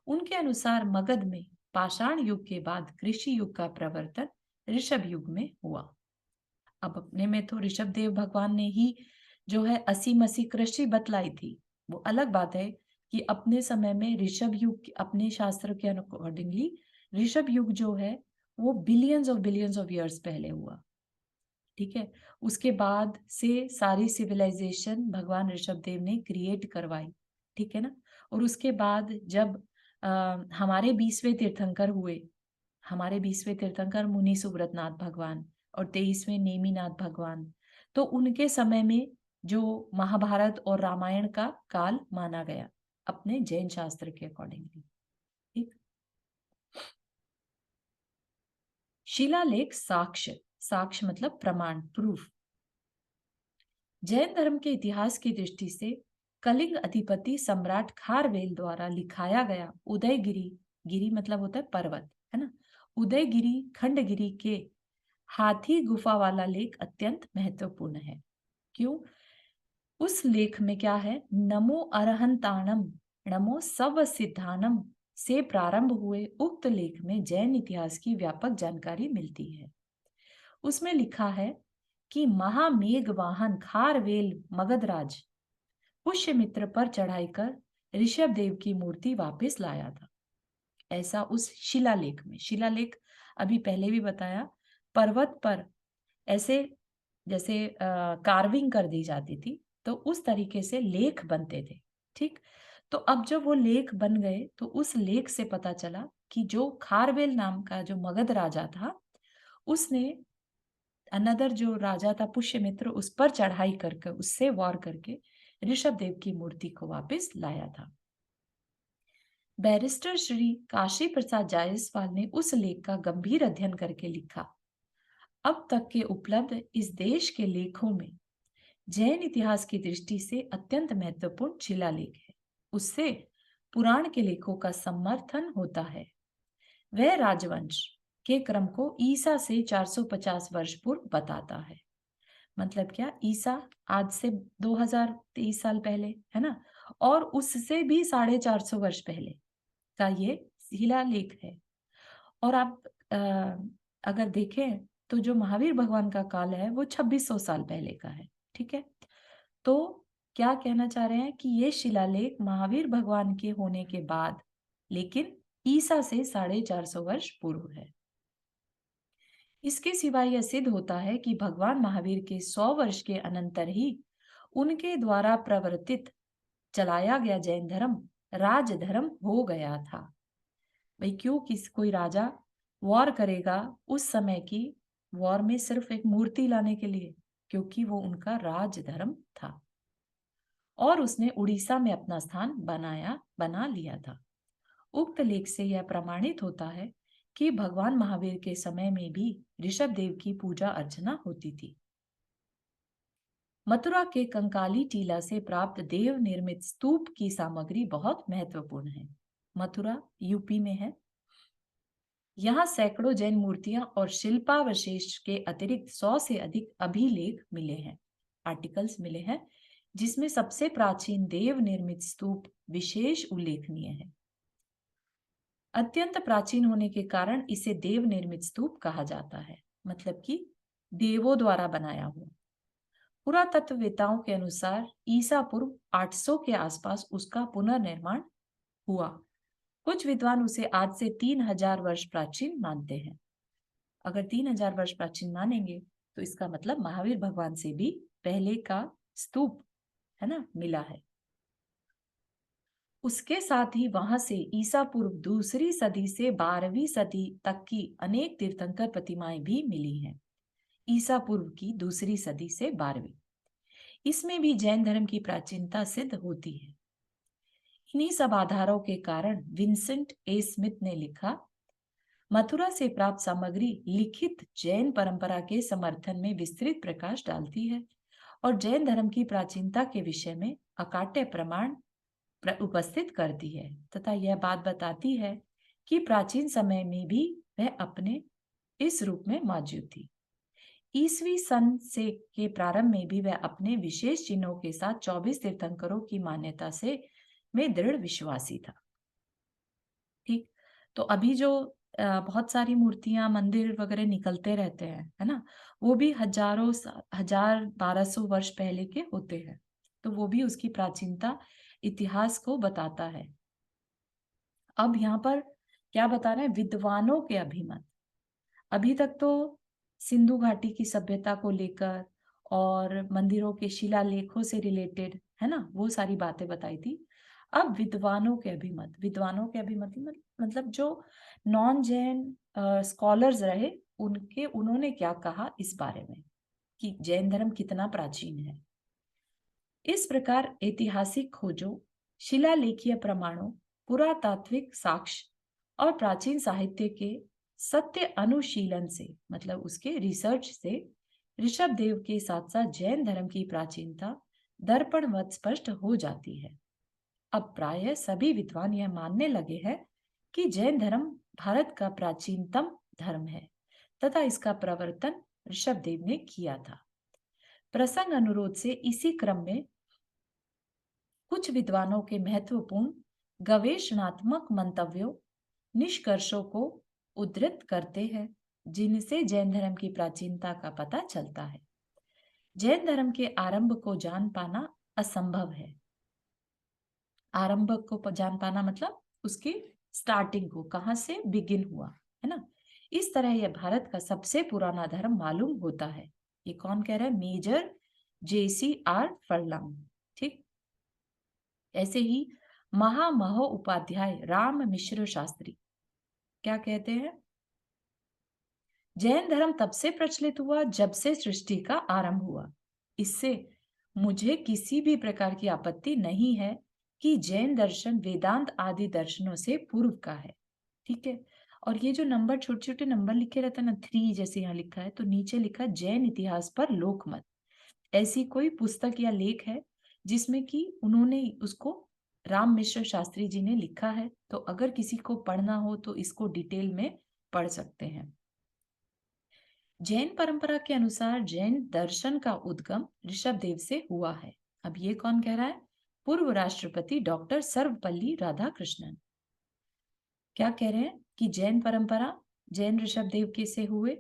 उनके अनुसार मगध में पाषाण युग के बाद कृषि युग का प्रवर्तन ऋषभ युग में हुआ। अब अपने में तो ऋषभ देव भगवान ने ही जो है 80 कृषि बतलाई थी, वो अलग बात है कि अपने समय में ऋषभ युग, अपने शास्त्र के अकॉर्डिंगली ऋषभ युग जो है वो बिलियंस ऑफ ईयर्स पहले हुआ। ठीक है, उसके बाद से सारी सिविलाइजेशन भगवान ऋषभ देव ने क्रिएट करवाई। ठीक है ना। और उसके बाद जब हमारे 20वें तीर्थंकर हुए, हमारे 20वें तीर्थंकर मुनि सुब्रतनाथ भगवान और 23वें नेमिनाथ भगवान, तो उनके समय में जो महाभारत और रामायण का काल माना गया अपने जैन शास्त्र के अकॉर्डिंगली। ठीक, शिलालेख साक्ष्य, साक्ष्य मतलब प्रमाण, प्रूफ। जैन धर्म के इतिहास की दृष्टि से कलिंग अधिपति सम्राट खारवेल द्वारा लिखाया गया उदयगिरी, गिरी मतलब होता है पर्वत, है ना, उदयगिरी खंडगिरी के हाथी गुफा वाला लेख अत्यंत महत्वपूर्ण है। क्यों? उस लेख में क्या है? नमो अरहंताणम, नमो सव सिद्धानम से प्रारंभ हुए उक्त लेख में जैन इतिहास की व्यापक जानकारी मिलती है। उसमें लिखा है कि महामेघ वाहन खारवेल मगधराज पुष्यमित्र पर चढ़ाई कर ऋषभ देव की मूर्ति वापस लाया था। ऐसा उस शिलालेख में, शिलालेख अभी पहले भी बताया, पर्वत पर ऐसे जैसे कार्विंग कर दी जाती थी, तो उस तरीके से लेख बनते थे। ठीक। तो अब जब वो लेख बन गए तो उस लेख से पता चला कि जो खारवेल नाम का जो मगध राजा था, उसने अनदर जो राजा था पुष्यमित्र, उस पर चढ़ाई करके उससे वॉर करके ऋषभ देव की मूर्ति को वापस लाया था। बैरिस्टर श्री काशी प्रसाद जायसवाल ने उस लेख का गंभीर अध्ययन करके लिखा, अब तक के उपलब्ध इस देश के लेखों में जैन इतिहास की दृष्टि से अत्यंत महत्वपूर्ण शिलालेख है। उससे पुराण के लेखों का समर्थन होता है। वह राजवंश के क्रम को ईसा से 450 वर्ष पूर्व बताता है। मतलब क्या, ईसा आज से 2023 साल पहले, है ना, और उससे भी 450 वर्ष पहले का ये शिलालेख है। और आप अगर देखें तो जो महावीर भगवान का काल है वो 2600 साल पहले का है। ठीक है, तो क्या कहना चाह रहे हैं कि ये शिलालेख महावीर भगवान के होने के बाद, लेकिन ईसा से 450 वर्ष पूर्व है। इसके सिवा यह सिद्ध होता है कि भगवान महावीर के 100 वर्ष के अनंतर ही उनके द्वारा प्रवर्तित चलाया गया जैन धर्म राजधर्म हो गया था। भाई क्यों कोई राजा वॉर करेगा उस समय की वॉर में सिर्फ एक मूर्ति लाने के लिए? क्योंकि वो उनका राजधर्म था और उसने उड़ीसा में अपना स्थान बना लिया था। उक्त लेख से यह प्रमाणित होता है कि भगवान महावीर के समय में भी ऋषभ देव की पूजा अर्चना होती थी। मथुरा के कंकाली टीला से प्राप्त देव निर्मित स्तूप की सामग्री बहुत महत्वपूर्ण है। मथुरा यूपी में है। यहाँ सैकड़ों जैन मूर्तियां और शिल्पावशेष के अतिरिक्त 100 से अधिक अभिलेख मिले हैं, आर्टिकल्स मिले हैं, जिसमें सबसे प्राचीन देव निर्मित स्तूप विशेष उल्लेखनीय है। अत्यंत प्राचीन होने के कारण इसे देव निर्मित स्तूप कहा जाता है, मतलब कि देवों द्वारा बनाया हुआ। पुरातत्ववेताओं के अनुसार ईसा पूर्व 800 के आसपास उसका पुनर्निर्माण हुआ। कुछ विद्वान उसे आज से 3000 वर्ष प्राचीन मानते हैं। अगर 3000 वर्ष प्राचीन मानेंगे तो इसका मतलब महावीर भगवान से भी पहले का स्तूप, है ना, मिला है। उसके साथ ही वहां से ईसा पूर्व दूसरी सदी से 12वीं सदी तक की अनेक तीर्थंकर प्रतिमाएं भी मिली हैं। ईसा पूर्व की दूसरी सदी से 12वीं, इसमें भी जैन धर्म की प्राचीनता सिद्ध होती है। इन्हीं सब आधारों के कारण विंसेंट ए स्मिथ ने लिखा, मथुरा से प्राप्त सामग्री लिखित जैन परंपरा के समर्थन में विस्तृत प्रकाश डालती है और जैन धर्म की प्राचीनता के विषय में अकाट्य प्रमाण उपस्थित करती है तथा यह बात बताती है कि प्राचीन समय में भी वह अपने इस रूप में मौजूद थी। ईसवी सन से के प्रारंभ में भी वह अपने विशेष चिन्हों के साथ 24 तीर्थंकरों की मान्यता से में दृढ़ विश्वासी था। ठीक, तो अभी जो बहुत सारी मूर्तियां मंदिर वगैरह निकलते रहते हैं, है ना, वो भी हजारों 1200 वर्ष पहले के होते हैं। तो वो भी उसकी प्राचीनता इतिहास को बताता है। अब यहाँ पर क्या बता रहे हैं, विद्वानों के अभिमत। अभी तक तो सिंधु घाटी की सभ्यता को लेकर और मंदिरों के शिलालेखों से रिलेटेड, है ना, वो सारी बातें बताई थी। अब विद्वानों के अभिमत, विद्वानों के अभिमत मतलब जो नॉन जैन स्कॉलर्स रहे, उन्होंने क्या कहा इस बारे में कि जैन धर्म कितना प्राचीन है। इस प्रकार ऐतिहासिक खोजों, शिलालेखीय प्रमाणों, पुरातात्विक साक्ष्य और प्राचीन साहित्य के सत्य अनुशीलन से, मतलब उसके रिसर्च से, ऋषभ देव के साथ साथ जैन धर्म की प्राचीनता दर्पणवत स्पष्ट हो जाती है। अब प्रायः सभी विद्वान यह मानने लगे हैं कि जैन धर्म भारत का प्राचीनतम धर्म है तथा इसका प्रवर्तन ऋषभ देव ने किया था। प्रसंग अनुरोध से इसी क्रम में कुछ विद्वानों के महत्वपूर्ण गवेषणात्मक मंतव्यों, निष्कर्षों को उद्धृत करते हैं, जिनसे जैन धर्म की प्राचीनता का पता चलता है। जैन धर्म के आरंभ को जान पाना असंभव है। आरंभ को जान पाना मतलब उसकी स्टार्टिंग को, कहां से बिगिन हुआ, है ना। इस तरह यह भारत का सबसे पुराना धर्म मालूम होता है। ये कौन कह रहा है? Major JCR Furlong. ठीक, ऐसे ही महामहोपाध्याय राम मिश्र शास्त्री क्या कहते हैं? जैन धर्म तब से प्रचलित हुआ जब से सृष्टि का आरंभ हुआ। इससे मुझे किसी भी प्रकार की आपत्ति नहीं है कि जैन दर्शन वेदांत आदि दर्शनों से पूर्व का है। ठीक है। और ये जो नंबर छोटे छोटे नंबर लिखे रहते हैं ना, 3 जैसे यहाँ लिखा है, तो नीचे लिखा है जैन इतिहास पर लोकमत। ऐसी कोई पुस्तक या लेख है जिसमें कि उन्होंने उसको राम मिश्र शास्त्री जी ने लिखा है। तो अगर किसी को पढ़ना हो तो इसको डिटेल में पढ़ सकते हैं। जैन परंपरा के अनुसार जैन दर्शन का उद्गम ऋषभदेव से हुआ है। अब ये कौन कह रहा है? पूर्व राष्ट्रपति डॉक्टर सर्वपल्ली राधाकृष्णन क्या कह रहे हैं कि जैन परंपरा जैन ऋषभदेव के से हुए,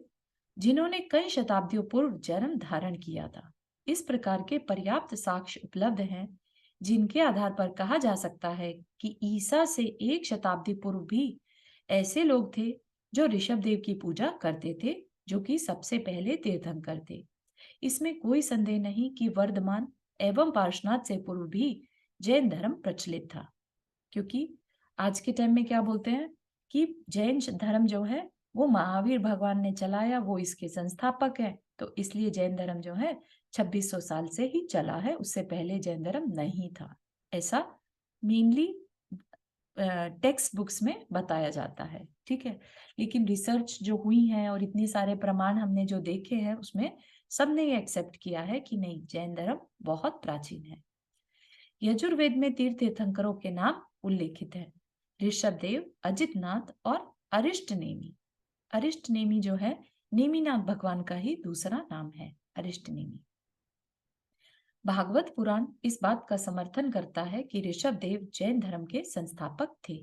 जिन्होंने कई शताब्दियों पूर्व जन्म धारण किया था। इस प्रकार के पर्याप्त साक्ष्य उपलब्ध हैं जिनके आधार पर कहा जा सकता है कि ईसा से 1 शताब्दी पूर्व भी ऐसे लोग थे जो ऋषभदेव की पूजा करते थे, जो कि सबसे पहले तीर्थंकर थे। इसमें कोई संदेह नहीं कि वर्धमान एवं पार्श्वनाथ से पूर्व भी जैन धर्म प्रचलित था, क्योंकि आज के टाइम में क्या बोलते हैं कि जैन धर्म जो है वो महावीर भगवान ने चलाया, वो इसके संस्थापक है, तो इसलिए जैन धर्म जो है 2600 साल से ही चला है, उससे पहले जैन धर्म नहीं था। ऐसा मेनली टेक्स्ट बुक्स में बताया जाता है। ठीक है। लेकिन रिसर्च जो हुई है और इतने सारे प्रमाण हमने जो देखे हैं उसमें सबने ये एक्सेप्ट किया है कि नहीं, जैन धर्म बहुत प्राचीन है। यजुर्वेद में तीर्थंकरों के नाम उल्लेखित है। ऋषभदेव, अजितनाथ और अरिष्टनेमी। अरिष्टनेमी जो है नेमिनाथ भगवान का ही दूसरा नाम है, अरिष्टनेमी। भागवत पुराण इस बात का समर्थन करता है कि ऋषभदेव जैन धर्म के संस्थापक थे।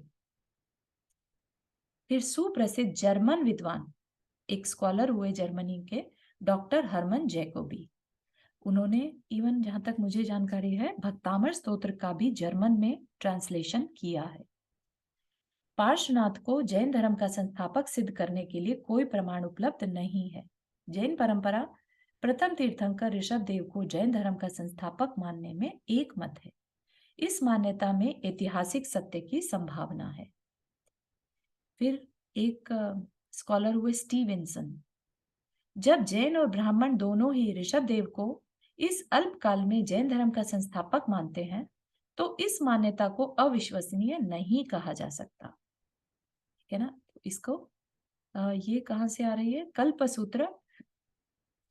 फिर सुप्रसिद्ध जर्मन विद्वान, एक स्कॉलर हुए जर्मनी के, डॉक्टर हरमन जैकोबी। उन्होंने इवन जहां तक मुझे जानकारी है भक्तामर स्तोत्र का भी जर्मन में ट्रांसलेशन किया है। पार्श्वनाथ को जैन धर्म का संस्थापक सिद्ध करने के लिए कोई प्रमाण उपलब्ध नहीं है। जैन परंपरा प्रथम तीर्थंकर ऋषभदेव को जैन धर्म का संस्थापक मानने में एक मत है। इस मान्यता में ऐतिहासिक सत्य की संभावना है। फिर एक स्कॉलर हुए स्टीवेंसन। जब जैन और ब्राह्मण दोनों ही ऋषभदेव को इस अल्पकाल में जैन धर्म का संस्थापक मानते हैं, तो इस मान्यता को अविश्वसनीय नहीं कहा जा सकता। ठीक है ना? तो इसको ये कहां से आ रही है? कल्पसूत्र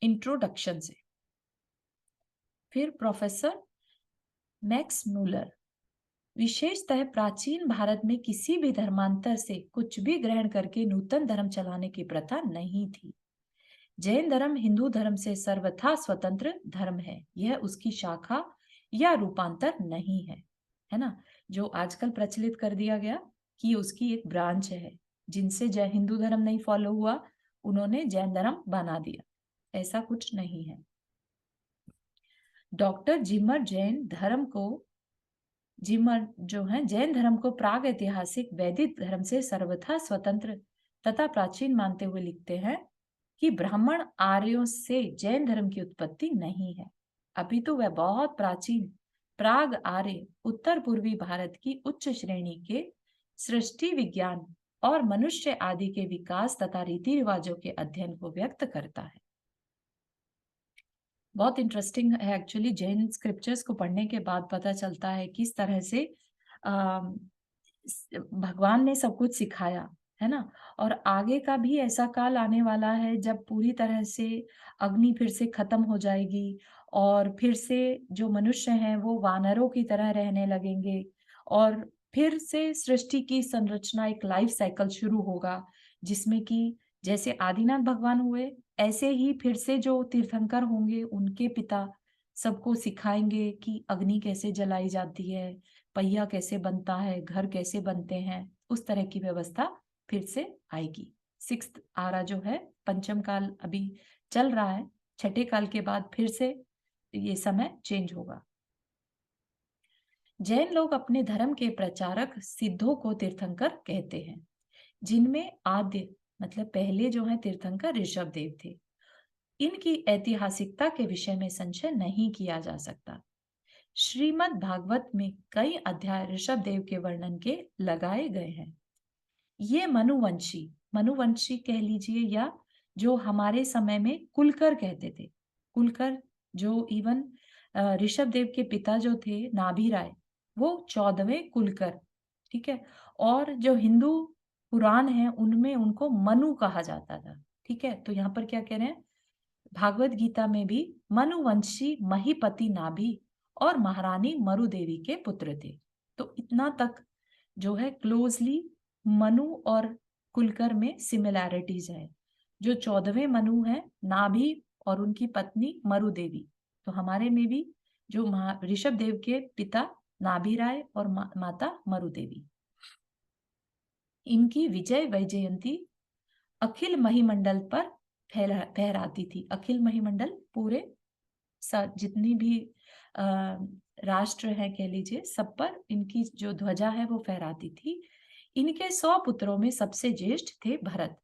इंट्रोडक्शन से। फिर प्रोफेसर मैक्स मूलर, विशेषतः प्राचीन भारत में किसी भी धर्मांतर से कुछ भी ग्रहण करके नूतन धर्म चलाने की प्रथा नहीं थी। जैन धर्म हिंदू धर्म से सर्वथा स्वतंत्र धर्म है, यह उसकी शाखा या रूपांतर नहीं है। है ना? जो आजकल प्रचलित कर दिया गया कि उसकी एक ब्रांच है, जिनसे जय हिंदू धर्म नहीं फॉलो हुआ उन्होंने जैन धर्म बना दिया, ऐसा कुछ नहीं है। डॉक्टर जिमर जो है जैन धर्म को प्राग ऐतिहासिक वैदिक धर्म से सर्वथा स्वतंत्र तथा प्राचीन मानते हुए लिखते हैं कि ब्राह्मण आर्यों से जैन धर्म की उत्पत्ति नहीं है, अपितु वह बहुत प्राचीन प्राग आर्य उत्तर पूर्वी भारत की उच्च श्रेणी के सृष्टि विज्ञान और मनुष्य आदि के विकास तथा रीति रिवाजों के अध्ययन को व्यक्त करता है। बहुत इंटरेस्टिंग है एक्चुअली। जैन स्क्रिप्चर्स को पढ़ने के बाद पता चलता है किस तरह से भगवान ने सब कुछ सिखाया, है ना? और आगे का भी ऐसा काल आने वाला है जब पूरी तरह से अग्नि फिर से खत्म हो जाएगी और फिर से जो मनुष्य हैं वो वानरों की तरह रहने लगेंगे और फिर से सृष्टि की संरचना, एक लाइफ साइकिल शुरू होगा, जिसमें कि जैसे आदिनाथ भगवान हुए ऐसे ही फिर से जो तीर्थंकर होंगे उनके पिता सबको सिखाएंगे कि अग्नि कैसे जलाई जाती है, पहिया कैसे बनता है, घर कैसे बनते हैं, उस तरह की व्यवस्था फिर से आएगी। 6th आरा जो है, पंचम काल अभी चल रहा है, छठे काल के बाद फिर से ये समय चेंज होगा। जैन लोग अपने धर्म के प्रचारक सिद्धों को तीर्थंकर कहते हैं, जिनमें आद्य मतलब पहले जो है तीर्थंकर ऋषभदेव थे। इनकी ऐतिहासिकता के विषय में संशय नहीं किया जा सकता। श्रीमद् भागवत में कई अध्याय ऋषभ देव के वर्णन के लगाए गए हैं। ये मनुवंशी कह लीजिए, या जो हमारे समय में कुलकर कहते थे। कुलकर जो इवन ऋषभ देव के पिता जो थे नाभि राय, वो 14वें कुलकर, ठीक है। और जो हिंदू पुराण है उनमें उनको मनु कहा जाता था, ठीक है। तो यहाँ पर क्या कह रहे हैं, भागवत गीता में भी मनुवंशी महीपति नाभि और महारानी मरु देवी के पुत्र थे। तो इतना तक जो है क्लोजली मनु और कुलकर में सिमिलैरिटीज है। जो 14वें मनु है नाभि और उनकी पत्नी मरु देवी, तो हमारे में भी जो ऋषभ देव के पिता नाभि राय और माता मरु देवी, इनकी विजय वैजयंती अखिल महिमंडल पर फहराती थी। अखिल महिमंडल पूरे जितनी भी राष्ट्र है कह लीजिए, सब पर इनकी जो ध्वजा है वो फहराती थी। इनके 100 पुत्रों में सबसे ज्येष्ठ थे भरत,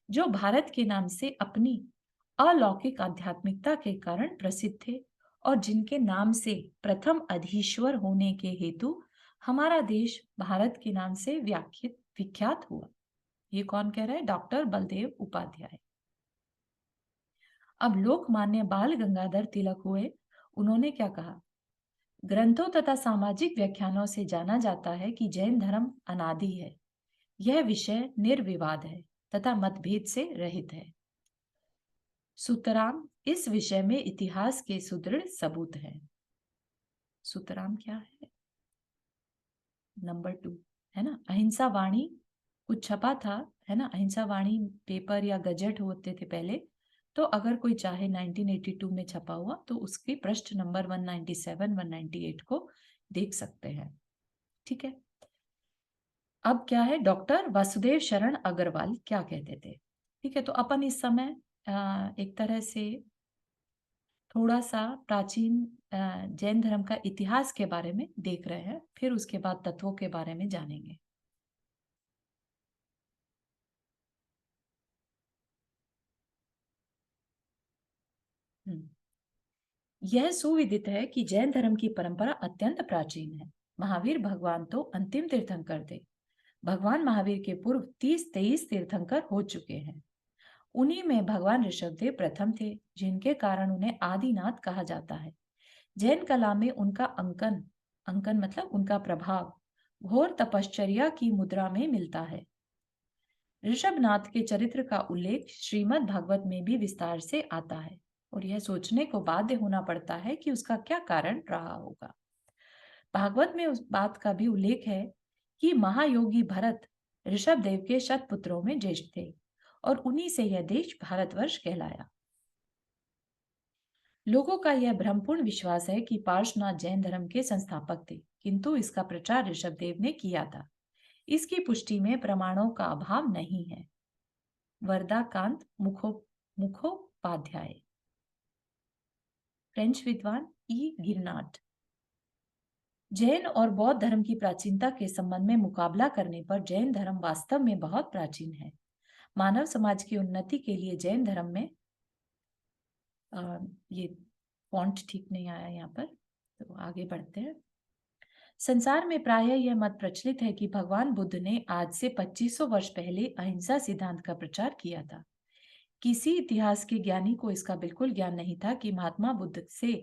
जो भारत के नाम से अपनी अलौकिक आध्यात्मिकता के कारण प्रसिद्ध थे और जिनके नाम से प्रथम अधीश्वर होने के हेतु हमारा देश भारत के नाम से विख्यात हुआ। ये कौन कह रहा है? डॉक्टर बलदेव उपाध्याय। अब लोकमान्य बाल गंगाधर तिलक हुए। उन्होंने क्या कहा? ग्रंथों तथा सामाजिक व्याख्यानों से जाना जाता है कि जैन धर्म अनादि है। यह विषय निर्विवाद है तथा मतभेद से रहित है। सुतराम इस विषय में इतिहास के सुदृढ़ सबूत हैं। सुतराम क्या है? नंबर 2 है ना। अहिंसा वाणी कुछ छपा था, है ना। अहिंसा वाणी पेपर या गजट होते थे पहले, तो अगर कोई चाहे 1982 में छपा हुआ तो उसकी पृष्ठ नंबर 197 198 को देख सकते हैं, ठीक है। अब क्या है, डॉक्टर वासुदेव शरण अग्रवाल क्या कहते थे, ठीक है। तो अपन इस समय एक तरह से थोड़ा सा प्राचीन जैन धर्म का इतिहास के बारे में देख रहे हैं, फिर उसके बाद तत्वों के बारे में जानेंगे। यह सुविदित है कि जैन धर्म की परंपरा अत्यंत प्राचीन है। महावीर भगवान तो अंतिम तीर्थंकर थे। भगवान महावीर के पूर्व 30-23 तीर्थंकर हो चुके हैं। उन्हीं में भगवान ऋषभदेव प्रथम थे, जिनके कारण उन्हें आदिनाथ कहा जाता है। जैन कला में उनका अंकन अंकन मतलब उनका प्रभाव घोर तपश्चर्या की मुद्रा में मिलता है। ऋषभनाथ के चरित्र का उल्लेख श्रीमद् भागवत में भी विस्तार से आता है और यह सोचने को बाध्य होना पड़ता है कि उसका क्या कारण रहा होगा। भागवत में उस बात का भी उल्लेख है कि महायोगी भरत ऋषभदेव के शतपुत्रों में ज्येष्ठ थे और उन्हीं से यह देश भारतवर्ष कहलाया। लोगों का यह भ्रमपूर्ण विश्वास है कि पार्श्वनाथ जैन धर्म के संस्थापक थे, किंतु इसका प्रचार ऋषभदेव ने किया था। इसकी पुष्टि में प्रमाणों का अभाव नहीं है। वरदाकांत मुखोपाध्याय, फ्रेंच विद्वान ई गिरनाट। जैन और बौद्ध धर्म की प्राचीनता के संबंध में मुकाबला करने पर जैन धर्म वास्तव में बहुत प्राचीन है। मानव समाज की उन्नति के लिए जैन धर्म में ये फॉन्ट ठीक नहीं आया यहाँ पर, तो आगे बढ़ते हैं। संसार में प्रायः यह मत प्रचलित है कि भगवान बुद्ध ने आज से 2500 वर्ष पहले अहिंसा सिद्धांत का प्रचार किया था। किसी इतिहास के ज्ञानी को इसका बिल्कुल ज्ञान नहीं था कि महात्मा बुद्ध से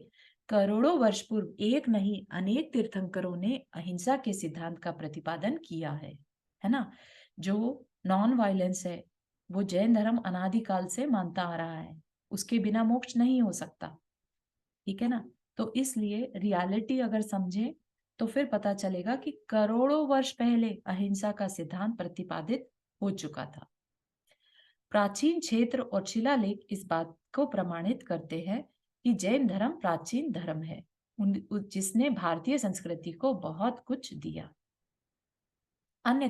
करोड़ों वर्ष पूर्व एक नहीं अनेक तीर्थंकरों ने अहिंसा के सिद्धांत का प्रतिपादन किया है ना। जो नॉन वायलेंस है वो जैन धर्म अनादिकाल से मानता आ रहा है, उसके बिना मोक्ष नहीं हो सकता, ठीक है ना। तो इसलिए रियलिटी अगर समझे तो फिर पता चलेगा कि करोड़ों वर्ष पहले अहिंसा का सिद्धांत प्रतिपादित हो चुका था। प्राचीन क्षेत्र और शिलालेख इस बात को प्रमाणित करते हैं कि जैन धर्म प्राचीन धर्म है, जिसने भारतीय संस्कृति को बहुत कुछ दिया। अन्य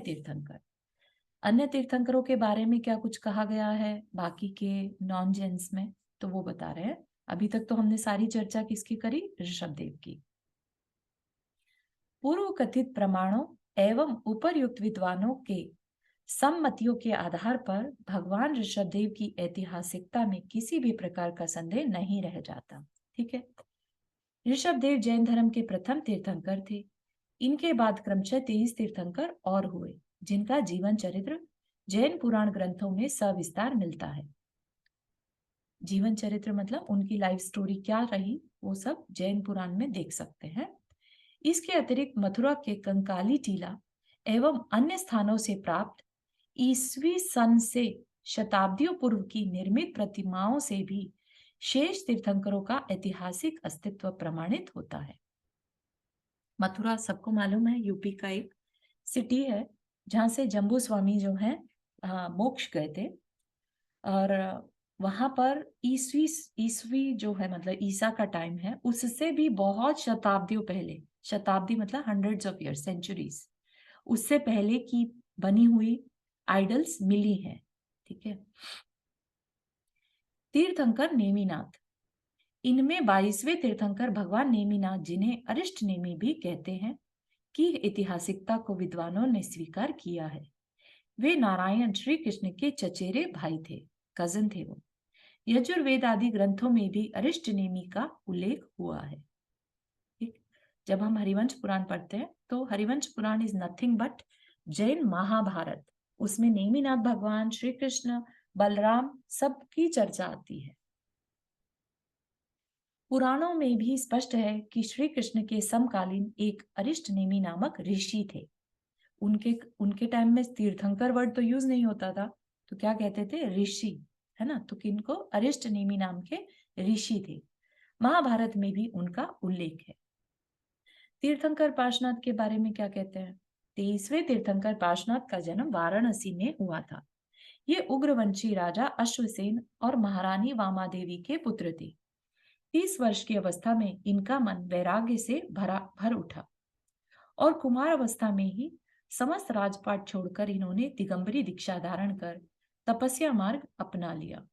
तीर्थंकरों के बारे में क्या कुछ कहा गया है बाकी के नॉन जैन्स में, तो वो बता रहे हैं। अभी तक तो हमने सारी चर्चा किसकी करी? ऋषभदेव की। पूर्व कथित प्रमाणों एवं उपर्युक्त विद्वानों के सम्मतियों के आधार पर भगवान ऋषभदेव की ऐतिहासिकता में किसी भी प्रकार का संदेह नहीं रह जाता, ठीक है। ऋषभदेव जैन धर्म के प्रथम तीर्थंकर थे। इनके बाद क्रमशः 23 तीर्थंकर और हुए, जिनका जीवन चरित्र जैन पुराण ग्रंथों में सविस्तार मिलता है। जीवन चरित्र मतलब उनकी लाइफ स्टोरी क्या रही, वो सब जैन पुराण में देख सकते हैं। इसके अतिरिक्त मथुरा के कंकाली टीला एवं अन्य स्थानों से प्राप्त ईसवी सन से शताब्दियों पूर्व की निर्मित प्रतिमाओं से भी शेष तीर्थंकरों का ऐतिहासिक अस्तित्व प्रमाणित होता है। मथुरा सबको मालूम है, यूपी का एक सिटी है जहां से जम्बू स्वामी जो है मोक्ष गए थे। और वहां पर ईसवी ईसवी जो है मतलब ईसा का टाइम है, उससे भी बहुत शताब्दियों पहले, शताब्दी मतलब हंड्रेड्स ऑफ ईयर, सेंचुरीज, उससे पहले की बनी हुई आइडल्स मिली हैं। ठीक है। तीर्थंकर नेमिनाथ, इनमें 22वें तीर्थंकर भगवान नेमिनाथ, जिन्हें अरिष्ट नेमि भी कहते हैं, की ऐतिहासिकता को विद्वानों ने स्वीकार किया है। वे नारायण श्री कृष्ण के चचेरे भाई थे, कजन थे वो। यजुर्वेद आदि ग्रंथों में भी अरिष्ट नेमि का उल्लेख हुआ है। ठीक। जब हम हरिवंश पुराण पढ़ते हैं तो Harivansh Purana is nothing but Jain Mahabharat. उसमें नेमिनाथ भगवान, श्री कृष्ण, बलराम सबकी चर्चा आती है। पुराणों में भी स्पष्ट है कि श्री कृष्ण के समकालीन एक अरिष्ट नेमि नामक ऋषि थे। उनके उनके टाइम में तीर्थंकर वर्ड तो यूज नहीं होता था, तो क्या कहते थे? ऋषि, है ना। तो किनको? अरिष्ट नेमि नाम के ऋषि थे। महाभारत में भी उनका उल्लेख है। तीर्थंकर पार्श्वनाथ के बारे में क्या कहते हैं? 23वें तीर्थंकर पार्श्वनाथ का जन्म वाराणसी में हुआ था। ये उग्रवंशी राजा अश्वसेन और महारानी वामादेवी के पुत्र थे। 30 वर्ष की अवस्था में इनका मन वैराग्य से भर उठा और कुमार अवस्था में ही समस्त राजपाट छोड़कर इन्होंने दिगंबरी दीक्षा धारण कर तपस्या मार्ग अपना लिया।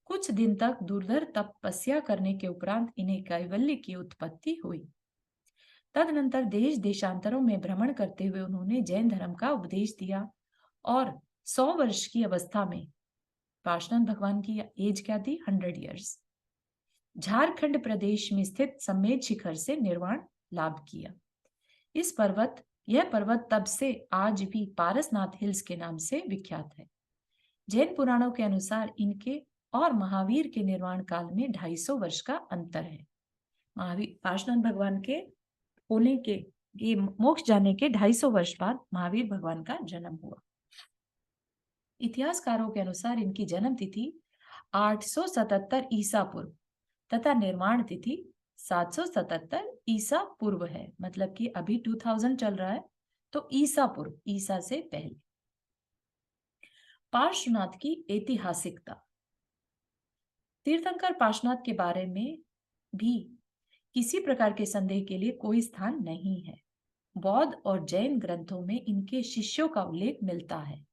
कुछ दिन तक दुर्धर तपस्या करने के उपरांत इन्हें कैवल्य की उत्पत्ति हुई। तदनंतर देश देशांतरों में भ्रमण करते हुए उन्होंने जैन धर्म का उपदेश दिया और 100 वर्ष की अवस्था में, पार्श्वनाथ भगवान की एज क्या थी? 100 ईयर्स, झारखंड प्रदेश में स्थित सम्मेद शिखर से निर्वाण लाभ किया। यह पर्वत तब से आज भी पारसनाथ हिल्स के नाम से विख्यात है। जैन पुराणों के अनुसार इनके और महावीर के निर्वाण काल में 250 वर्ष का अंतर है। महावीर, पार्श्वनाथ भगवान के होने के, ये मोक्ष जाने के 250 वर्ष बाद महावीर भगवान का जन्म हुआ। इतिहासकारों के अनुसार इनकी जन्म तिथि 877 ईसा पूर्व तथा निर्माण तिथि 777 ईसा पूर्व है। मतलब कि अभी 2000 चल रहा है, तो ईसा पूर्व, ईसा से पहले। पार्श्वनाथ की ऐतिहासिकता। तीर्थंकर पार्श्वनाथ के बारे में भी किसी प्रकार के संदेह के लिए कोई स्थान नहीं है। बौद्ध और जैन ग्रंथों में इनके शिष्यों का उल्लेख मिलता है,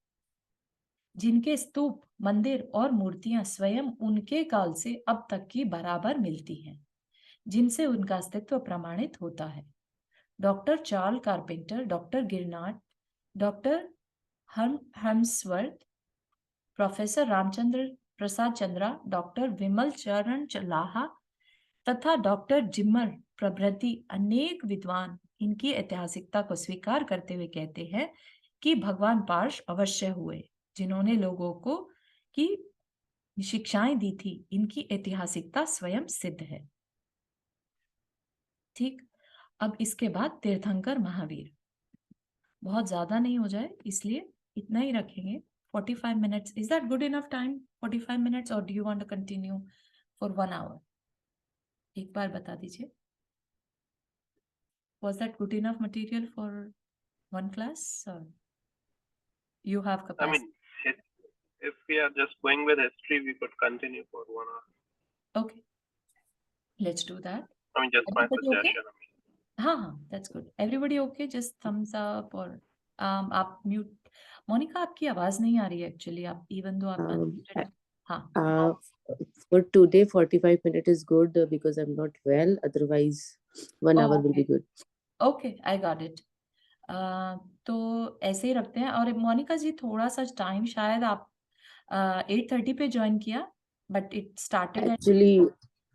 जिनके स्तूप, मंदिर और मूर्तियां स्वयं उनके काल से अब तक की बराबर मिलती हैं, जिनसे उनका अस्तित्व प्रमाणित होता है। Doctor Charles Carpenter, doctor Guerinot, doctor Harmsworth, professor Ramchandra Prasad Chandra, doctor Vimal Charan Chalaha तथा डॉक्टर जिम्मर प्रभृति अनेक विद्वान इनकी ऐतिहासिकता को स्वीकार करते हुए कहते हैं कि भगवान पार्श अवश्य हुए, जिन्होंने लोगों को की शिक्षाएं दी थी। इनकी ऐतिहासिकता स्वयं सिद्ध है। ठीक। अब इसके बाद तीर्थंकर महावीर। बहुत ज्यादा नहीं हो जाए इसलिए इतना ही रखेंगे। 45 minutes, is that good enough time? 45 minutes, और do you want to continue for 1 hour? एक बार बता दीजिए। Was that good enough material for one class, or you have I capacity? mean, if we are just going with history, we could continue for 1 hour. Okay, let's do that. I mean, just my Everybody okay? suggestion. हाँ, that's good. Everybody okay? Just thumbs up, और आप mute. Monika, आपकी आवाज नहीं आ रही है actually, आप even though आप unmuted हैं। हाँ, For today, 45 minutes is good because I'm not well. Otherwise, 1 hour will be good. Okay, I got it. तो ऐसे ही रखते हैं। और मोनिका जी, थोड़ा सा टाइम शायद आप 8:30 पे ज्वाइन किया, बट इट स्टार्टेड Actually,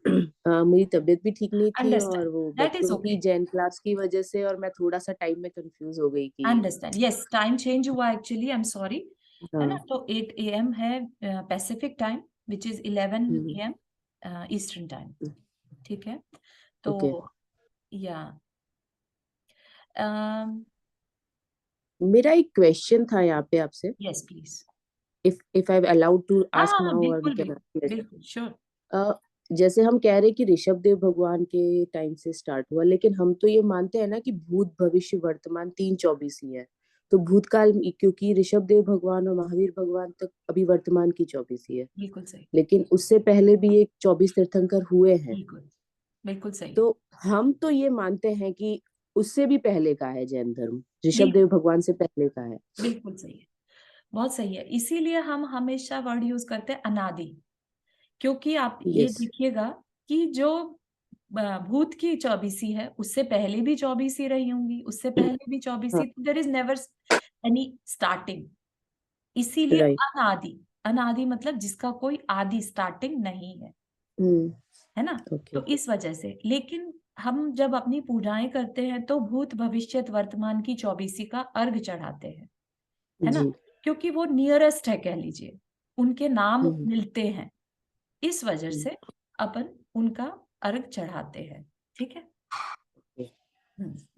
मेरी तबीयत भी ठीक नहीं थी और अंडरस्टैंड, वो दैट इज बच्चों की ओके। जैन क्लास की वजह से, और मैं थोड़ा सा टाइम में कंफ्यूज हो गई कि अंडरस्टैंड, यस, टाइम चेंज हुआ एक्चुअली, आई एम सॉरी, है ना। हाँ। तो 8 AM है Pacific time, which is 11 hmm, AM eastern time, ठीक है। ओके। तो या मेरा एक क्वेश्चन था यहाँ पे आपसे, yes please. if I'm allowed to हाँ ask हाँ, now or we बिल्कुल can बिल्कुल ask later. बिल्कुल, श्योर। अ, जैसे हम कह रहे हैं कि ऋषभ देव भगवान के टाइम से स्टार्ट हुआ, लेकिन हम तो ये मानते हैं ना कि भूत भविष्य वर्तमान तीन 24 ही है। तो भूतकाल क्योंकि ऋषभ देव भगवान और महावीर भगवान तक अभी वर्तमान की 24 ही है, बिल्कुल सही, लेकिन उससे पहले भी एक 24 तीर्थंकर हुए हैं। बिल्कुल बिल्कुल सही, तो हम तो ये मानते हैं कि उससे भी पहले का है जैन धर्म, ऋषभ देव बिल्कुल भगवान से पहले का है। बिल्कुल सही है, बहुत सही है। इसीलिए हम हमेशा वर्ड यूज करते हैं अनादि, क्योंकि आप ये यस। देखिएगा कि जो भूत की 24 है, उससे पहले भी 24 रही होंगी, उससे पहले भी 24, हाँ, तो there is never any starting. इसीलिए राइट। अनादि, अनादि मतलब जिसका कोई आदि स्टार्टिंग नहीं हम्म, है ना। ओके। तो इस वजह से, लेकिन हम जब अपनी पूजाएं करते हैं तो भूत भविष्यत वर्तमान की 24 का अर्घ चढ़ाते हैं, है ना, जी। क्योंकि वो नियरेस्ट है, कह लीजिए, उनके नाम हम्म, मिलते हैं, इस वजह हम्म, से अपन उनका अर्घ चढ़ाते हैं, ठीक है। ओके।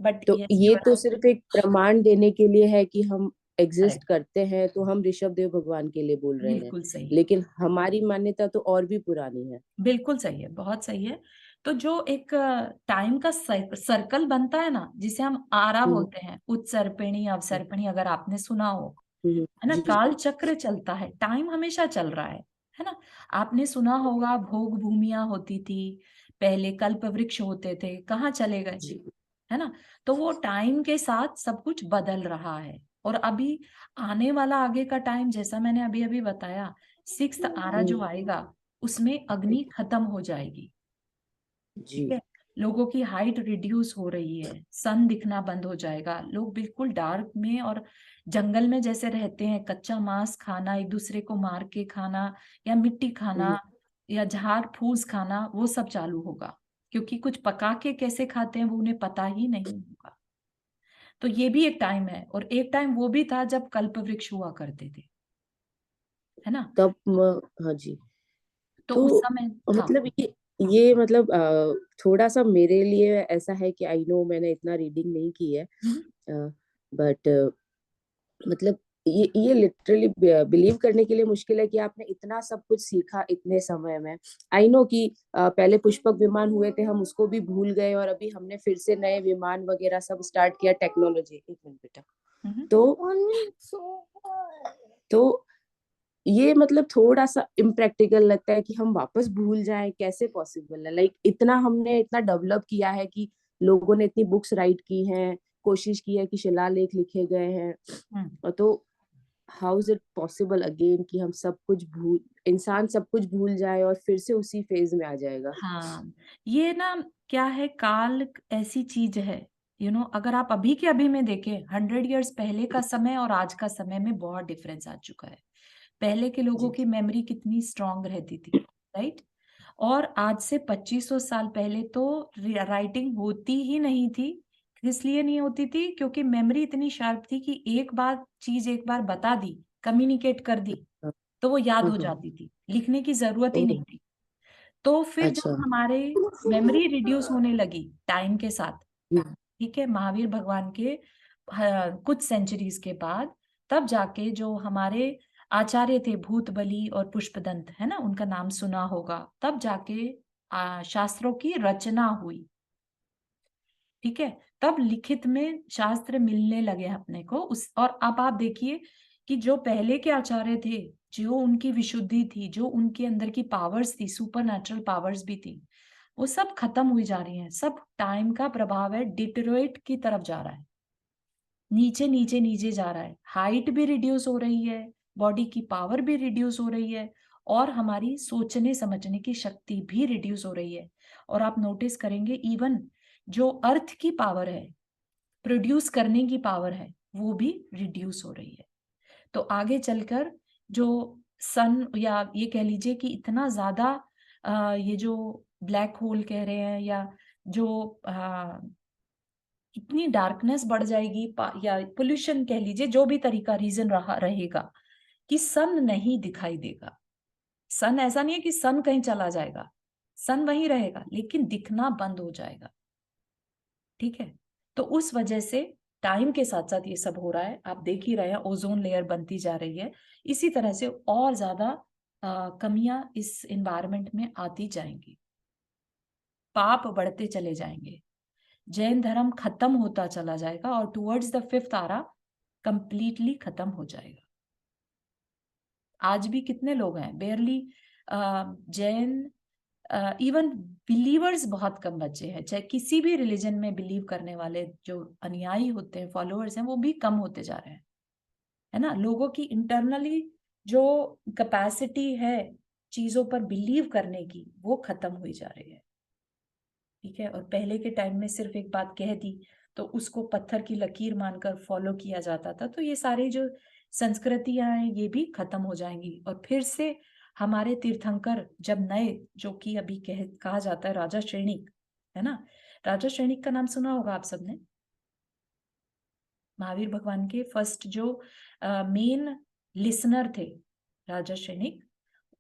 बट तो यस, ये तो सिर्फ एक प्रमाण देने के लिए है कि हम एग्जिस्ट करेक्ट, करते हैं, तो हम ऋषभ देव भगवान के लिए बोल रहे हैं, बिल्कुल सही है, लेकिन हमारी मान्यता तो और भी पुरानी है। बिल्कुल सही है, बहुत सही है। तो जो एक टाइम का सर्कल बनता है ना, जिसे हम आरा हम्म, बोलते हैं, उत्सर्पिणी अवसर्पिणी, अगर आपने सुना हो, है ना, जी जी। काल चक्र चलता है, टाइम हमेशा चल रहा है ना। आपने सुना होगा भोग भूमियां होती थी पहले, कल्प वृक्ष होते थे, कहाँ चले गए, जी। है ना। तो वो टाइम के साथ सब कुछ बदल रहा है, और अभी आने वाला आगे का टाइम, जैसा मैंने अभी अभी बताया, 6th आरा जो आएगा, उसमें अग्नि खत्म हो जाएगी, ठीक जी। है। लोगों की हाइट रिड्यूस हो रही है, सन दिखना बंद हो जाएगा, लोग बिल्कुल डार्क में और जंगल में जैसे रहते हैं, कच्चा मांस खाना, एक दूसरे को मार के खाना, या मिट्टी खाना, या झाड़ फूस खाना, वो सब चालू होगा, क्योंकि कुछ पका के कैसे खाते हैं वो उन्हें पता ही नहीं होगा। तो ये भी एक टाइम है, और एक टाइम वो भी था जब कल्प वृक्ष हुआ करते थे, है ना। हाँ जी। तो तो उस समय था। मतलब ये मतलब थोड़ा सा मेरे लिए ऐसा है कि आई नो मैंने इतना रीडिंग नहीं की है, हम्म, बट मतलब ये लिटरली बिलीव करने के लिए मुश्किल है कि आपने इतना सब कुछ सीखा इतने समय में। आई नो कि पहले पुष्पक विमान हुए थे, हम उसको भी भूल गए, और अभी हमने फिर से नए विमान वगैरह सब स्टार्ट किया, टेक्नोलॉजी। एक मिनट बेटा। हम्म, तो तो ये मतलब थोड़ा सा इम्प्रैक्टिकल लगता है कि हम वापस भूल जाएं, कैसे पॉसिबल है? लाइक इतना हमने इतना डेवलप किया है कि लोगों ने इतनी बुक्स राइट की हैं, कोशिश की है कि शिलालेख लिखे गए हैं, हम्म। और तो how is it possible again कि हम सब कुछ भूल, इंसान सब कुछ भूल जाए और फिर से उसी फेज में आ जाएगा? हाँ, ये ना, क्या है, काल ऐसी चीज है, अगर आप अभी के अभी में देखें, 100 years पहले का समय और आज का समय में बहुत डिफरेंस आ चुका है। पहले के लोगों जी। की मेमोरी कितनी स्ट्रांग रहती थी, राइट। और आज से 2500 साल पहले तो राइटिंग होती ही नहीं थी। इसलिए नहीं होती थी क्योंकि मेमोरी इतनी शार्प थी कि एक बार बता दी, कम्युनिकेट कर दी, हाँ तो वो याद हाँ हो हाँ। जाती थी, लिखने की जरूरत ही ओह, नहीं थी। तो फिर अच्छा। जब हमारे मेमोरी रिड्यूस होने लगी टाइम के साथ, हम्म, ठीक है, महावीर भगवान के कुछ सेंचुरीज के बाद, तब जाके जो हमारे आचार्य थे भूत बलि और पुष्पदंत, है ना, उनका नाम सुना होगा, तब जाके शास्त्रों की रचना हुई, ठीक है। तब लिखित में शास्त्र मिलने लगे अपने को, उस और अब आप देखिए कि जो पहले के आचार्य थे, जो उनकी विशुद्धि थी, जो उनके अंदर की पावर्स थी, सुपर नेचुरल पावर्स भी थी, वो सब खत्म हुई जा रही हैं। सब टाइम का प्रभाव है, डिटेरोरेट की तरफ जा रहा है, नीचे नीचे नीचे जा रहा है, हाइट भी रिड्यूस हो रही है, बॉडी की पावर भी रिड्यूस हो रही है, और हमारी सोचने समझने की शक्ति भी रिड्यूस हो रही है। और आप नोटिस करेंगे, इवन जो अर्थ की पावर है, प्रोड्यूस करने की पावर है, वो भी रिड्यूस हो रही है। तो आगे चलकर जो सन, या ये कह लीजिए कि इतना ज्यादा ये जो ब्लैक होल कह रहे हैं, या जो इतनी डार्कनेस बढ़ जाएगी, या पोल्यूशन कह लीजिए, जो भी तरीका रीजन रहेगा कि सन नहीं दिखाई देगा। सन ऐसा नहीं है कि सन कहीं चला जाएगा, सन वहीं रहेगा लेकिन दिखना बंद हो जाएगा। ठीक है, तो उस वजह से टाइम के साथ साथ ये सब हो रहा है। आप देख ही रहे हैं, ओजोन लेयर बनती जा रही है। इसी तरह से और ज्यादा कमियां इस एनवायरनमेंट में आती जाएंगी, पाप बढ़ते चले जाएंगे, जैन धर्म खत्म होता चला जाएगा और towards the 5th Ara completely खत्म हो जाएगा। आज भी कितने लोग हैं, बेयरली जैन, इवन बिलीवर्स बहुत कम बचे हैं। चाहे किसी भी रिलीजन में बिलीव करने वाले जो अनुयायी होते हैं, फॉलोअर्स हैं, वो भी कम होते जा रहे हैं, है ना। लोगों की इंटरनली जो कैपेसिटी है चीजों पर बिलीव करने की, वो खत्म हुई जा रही है। ठीक है, और पहले के टाइम में सिर्फ एक बात कह दी तो उसको पत्थर की लकीर मानकर फॉलो किया जाता था। तो ये सारी जो संस्कृतियां हैं ये भी खत्म हो जाएंगी, और फिर से हमारे तीर्थंकर जब नए, जो कि अभी कहा जाता है राजा श्रेणिक, है ना। राजा श्रेणिक का नाम सुना होगा आप सबने, महावीर भगवान के फर्स्ट जो मेन लिसनर थे राजा श्रेणिक,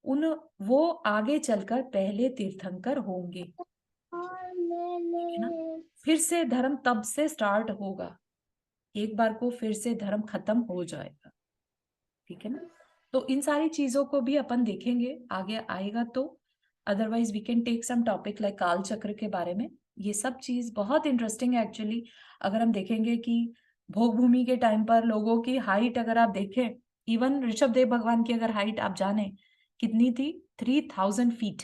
उन वो आगे चलकर पहले तीर्थंकर होंगे। ठीक है ना, फिर से धर्म तब से स्टार्ट होगा, एक बार को फिर से धर्म खत्म हो जाएगा। ठीक है ना, तो इन सारी चीजों को भी अपन देखेंगे आगे आएगा तो। Otherwise we can take some topic like काल चक्र के बारे में। ये सब चीज बहुत इंटरेस्टिंग है एक्चुअली। अगर हम देखेंगे कि भोग भूमि के टाइम पर लोगों की हाइट अगर आप देखें, इवन ऋषभ देव भगवान की अगर हाइट आप जाने कितनी थी, 3000 फीट,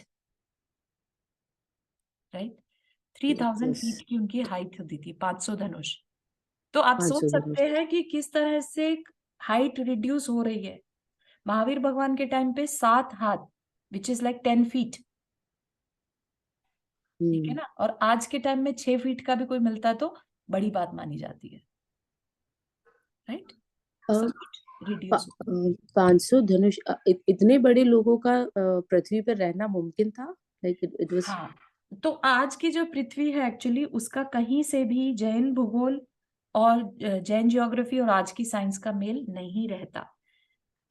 राइट। 3000 यस, फीट की उनकी हाइट होती थी, 500 धनुष। तो आप सोच 500 सकते धनुष। हैं कि किस तरह से हाइट रिड्यूस हो रही है। महावीर भगवान के टाइम पे 7 हाथ, विच इज लाइक 10 फीट। ठीक है ना, और आज के टाइम में 6 फीट का भी कोई मिलता है तो बड़ी बात मानी जाती है, राइट। सब कुछ रिड्यूस। 500 धनुष, इतने बड़े लोगों का पृथ्वी पर रहना मुमकिन था? Like it was. हाँ, तो आज की जो पृथ्वी है एक्चुअली उसका कहीं से भी जैन भूगोल और जैन जियोग्राफी और आज की साइंस का मेल नहीं रहता।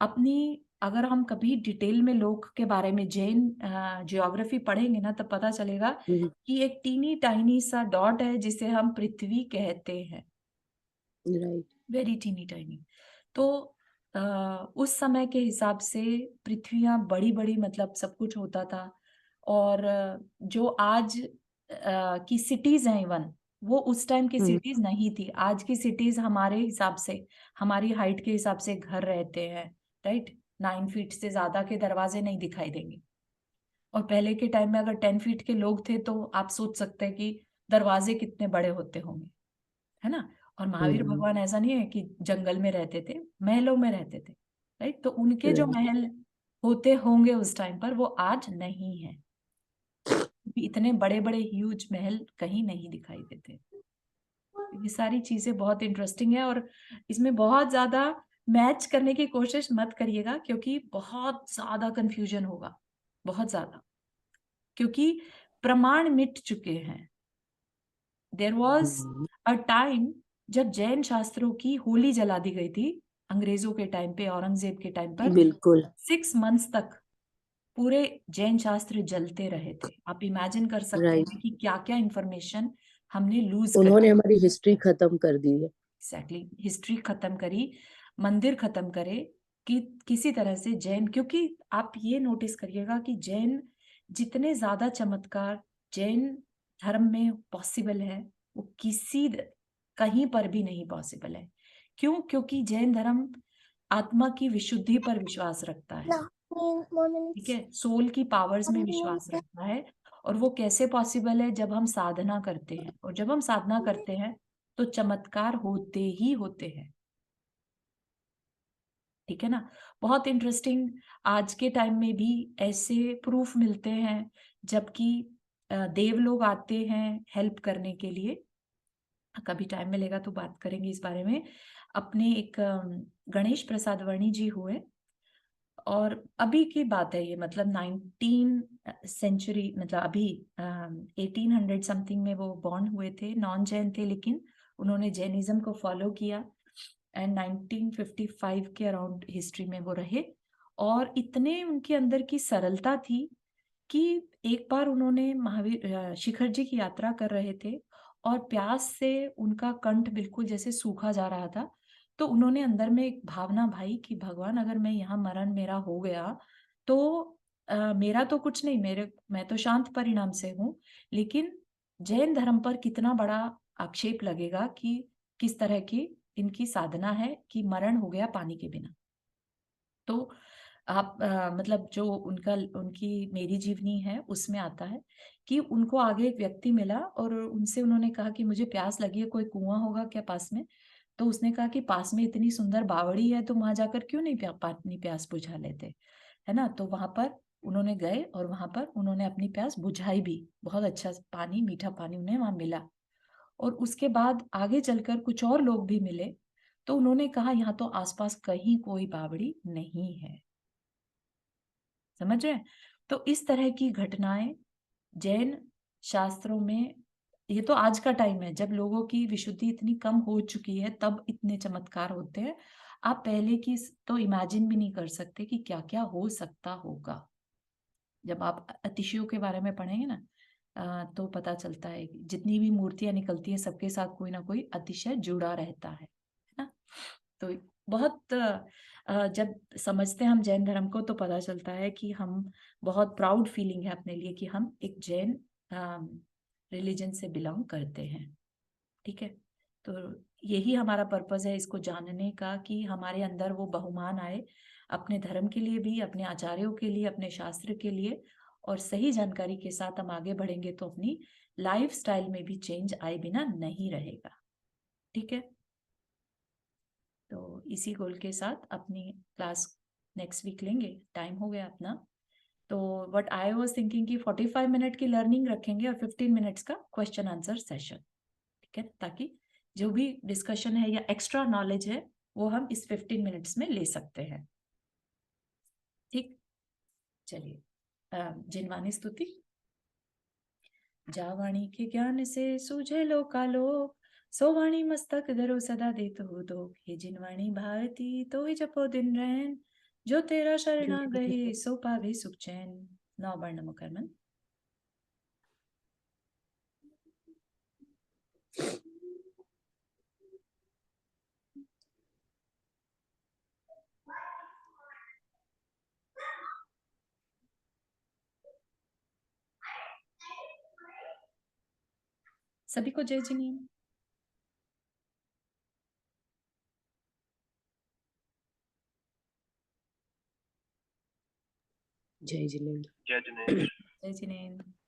अपनी अगर हम कभी डिटेल में लोक के बारे में जैन जियोग्राफी पढ़ेंगे ना, तब पता चलेगा कि एक टीनी टाइनी सा डॉट है जिसे हम पृथ्वी कहते हैं, राइट। Very tiny tiny. तो उस समय के हिसाब से पृथ्वियां बड़ी बड़ी, मतलब सब कुछ होता था। और जो आज की सिटीज हैं, इवन वो उस टाइम की सिटीज नहीं थी। आज की सिटीज हमारे हिसाब से, हमारी हाइट के हिसाब से घर रहते हैं, राइट। 9 फीट से ज्यादा के दरवाजे नहीं दिखाई देंगे। और पहले के टाइम में अगर 10 फीट के लोग थे तो आप सोच सकते हैं कि दरवाजे कितने बड़े होते होंगे, है ना। और महावीर भगवान ऐसा नहीं है कि जंगल में रहते थे, महलों में रहते थे, राइट। तो उनके जो महल होते होंगे उस टाइम पर, वो आज नहीं है। इतने बड़े बड़े ह्यूज महल कहीं नहीं दिखाई देते। ये सारी चीजें बहुत इंटरेस्टिंग है, और इसमें बहुत ज्यादा मैच करने की कोशिश मत करिएगा, क्योंकि बहुत ज्यादा कंफ्यूजन होगा, बहुत ज्यादा। क्योंकि प्रमाण मिट चुके हैं। देयर वॉज अ टाइम जब जैन शास्त्रों की होली जला दी गई थी अंग्रेजों के टाइम पे, औरंगजेब के टाइम पर। बिल्कुल 6 मंथ्स तक पूरे जैन शास्त्र जलते रहे थे। आप इमेजिन कर सकते राइट। हैं कि क्या क्या इंफॉर्मेशन हमने लूज कर, उन्होंने हमारी हिस्ट्री खत्म कर दी है। एग्जैक्टली, हिस्ट्री खत्म करी, मंदिर खत्म करे, कि किसी तरह से जैन। क्योंकि आप ये नोटिस करिएगा कि जैन जितने ज्यादा चमत्कार जैन धर्म में पॉसिबल है, वो कहीं पर भी नहीं पॉसिबल है। क्यों? क्योंकि जैन धर्म आत्मा की विशुद्धि पर विश्वास रखता है। ठीक है, सोल की पावर्स में विश्वास रखता है। और वो कैसे पॉसिबल है? जब हम साधना करते हैं, और जब हम साधना करते हैं तो चमत्कार होते ही होते हैं। ठीक है ना, बहुत इंटरेस्टिंग। आज के टाइम में भी ऐसे प्रूफ मिलते हैं, जबकि देव लोग आते हैं हेल्प करने के लिए। कभी टाइम मिलेगा तो बात करेंगे इस बारे में। अपने एक गणेश प्रसाद वर्णी जी हुए, और अभी की बात है ये, मतलब 19 सेंचुरी, मतलब अभी 1800 समथिंग में वो बॉर्न हुए थे, नॉन जैन थे, लेकिन उन्होंने जैनिज्म को फॉलो किया एंड 1955 के अराउंड हिस्ट्री में वो रहे। और इतने उनके अंदर की सरलता थी कि एक बार उन्होंने महावीर शिखर जी की यात्रा कर रहे थे और प्यास से उनका कंठ बिल्कुल जैसे सूखा जा रहा था, तो उन्होंने अंदर में एक भावना भाई कि भगवान अगर मैं यहाँ मरण मेरा हो गया तो मेरा तो कुछ नहीं, मैं तो शांत परिणाम से हूँ, लेकिन जैन धर्म पर कितना बड़ा आक्षेप लगेगा कि किस तरह की इनकी साधना है कि मरण हो गया पानी के बिना। तो आप मतलब जो उनकी मेरी जीवनी है उसमें आता है कि उनको आगे एक व्यक्ति मिला और उनसे उन्होंने कहा कि मुझे प्यास लगी है, कोई कुआं होगा क्या पास में? तो उसने कहा कि पास में इतनी सुंदर बावड़ी है, तो वहां जाकर क्यों नहीं अपनी प्यास बुझा लेते, है ना? तो वहां पर उन्होंने गए और वहां पर उन्होंने अपनी प्यास बुझाई भी। बहुत अच्छा पानी, मीठा पानी उन्हें वहां मिला। और उसके बाद आगे चलकर कुछ और लोग भी मिले, तो उन्होंने कहा यहाँ तो आसपास कहीं कोई बावड़ी नहीं है। समझ रहे हैं? तो इस तरह की घटनाएं जैन शास्त्रों में, ये तो आज का टाइम है जब लोगों की विशुद्धि इतनी कम हो चुकी है, तब इतने चमत्कार होते हैं। आप पहले की तो इमेजिन भी नहीं कर सकते कि क्या क्या हो सकता होगा। जब आप अतिशयों के बारे में पढ़ेंगे ना, तो पता चलता है कि जितनी भी मूर्तियां निकलती है सबके साथ कोई ना कोई अतिशय जुड़ा रहता है ना? तो बहुत जब समझते हैं हम जैन धर्म को, तो पता चलता है कि हम बहुत प्राउड फीलिंग है अपने लिए कि हम एक जैन रिलीजन से बिलोंग करते हैं। ठीक है, तो यही हमारा पर्पस है इसको जानने का, कि हमारे अंदर वो बहुमान आए अपने धर्म के लिए भी, अपने आचार्यों के लिए, अपने शास्त्र के लिए। और सही जानकारी के साथ हम आगे बढ़ेंगे तो अपनी लाइफ स्टाइल में भी चेंज आए बिना नहीं रहेगा। ठीक है, तो इसी गोल के साथ अपनी क्लास नेक्स्ट वीक लेंगे। टाइम हो गया अपना, तो व्हाट आई वाज थिंकिंग कि 45 मिनट की लर्निंग रखेंगे और 15 मिनट्स का क्वेश्चन आंसर सेशन। ठीक है, ताकि जो भी डिस्कशन है या एक्स्ट्रा नॉलेज है वो हम इस 15 मिनट्स में ले सकते हैं। ठीक, चलिए। जिनवानी स्तुति। जावाणी के ज्ञान से सूझे लोकालोक, सो वाणी मस्तक धरो सदा देत हो दो। हे जिनवाणी भारती तो ही जपो दिन रैन, जो तेरा शरणा गए सो पावे सुख चैन। 9 वर्ण मुकरमन। सभी को जय जिनेन्द्र। जय जिनेन्द्र। जय जिनेन्द्र। जय जिनेन्द्र।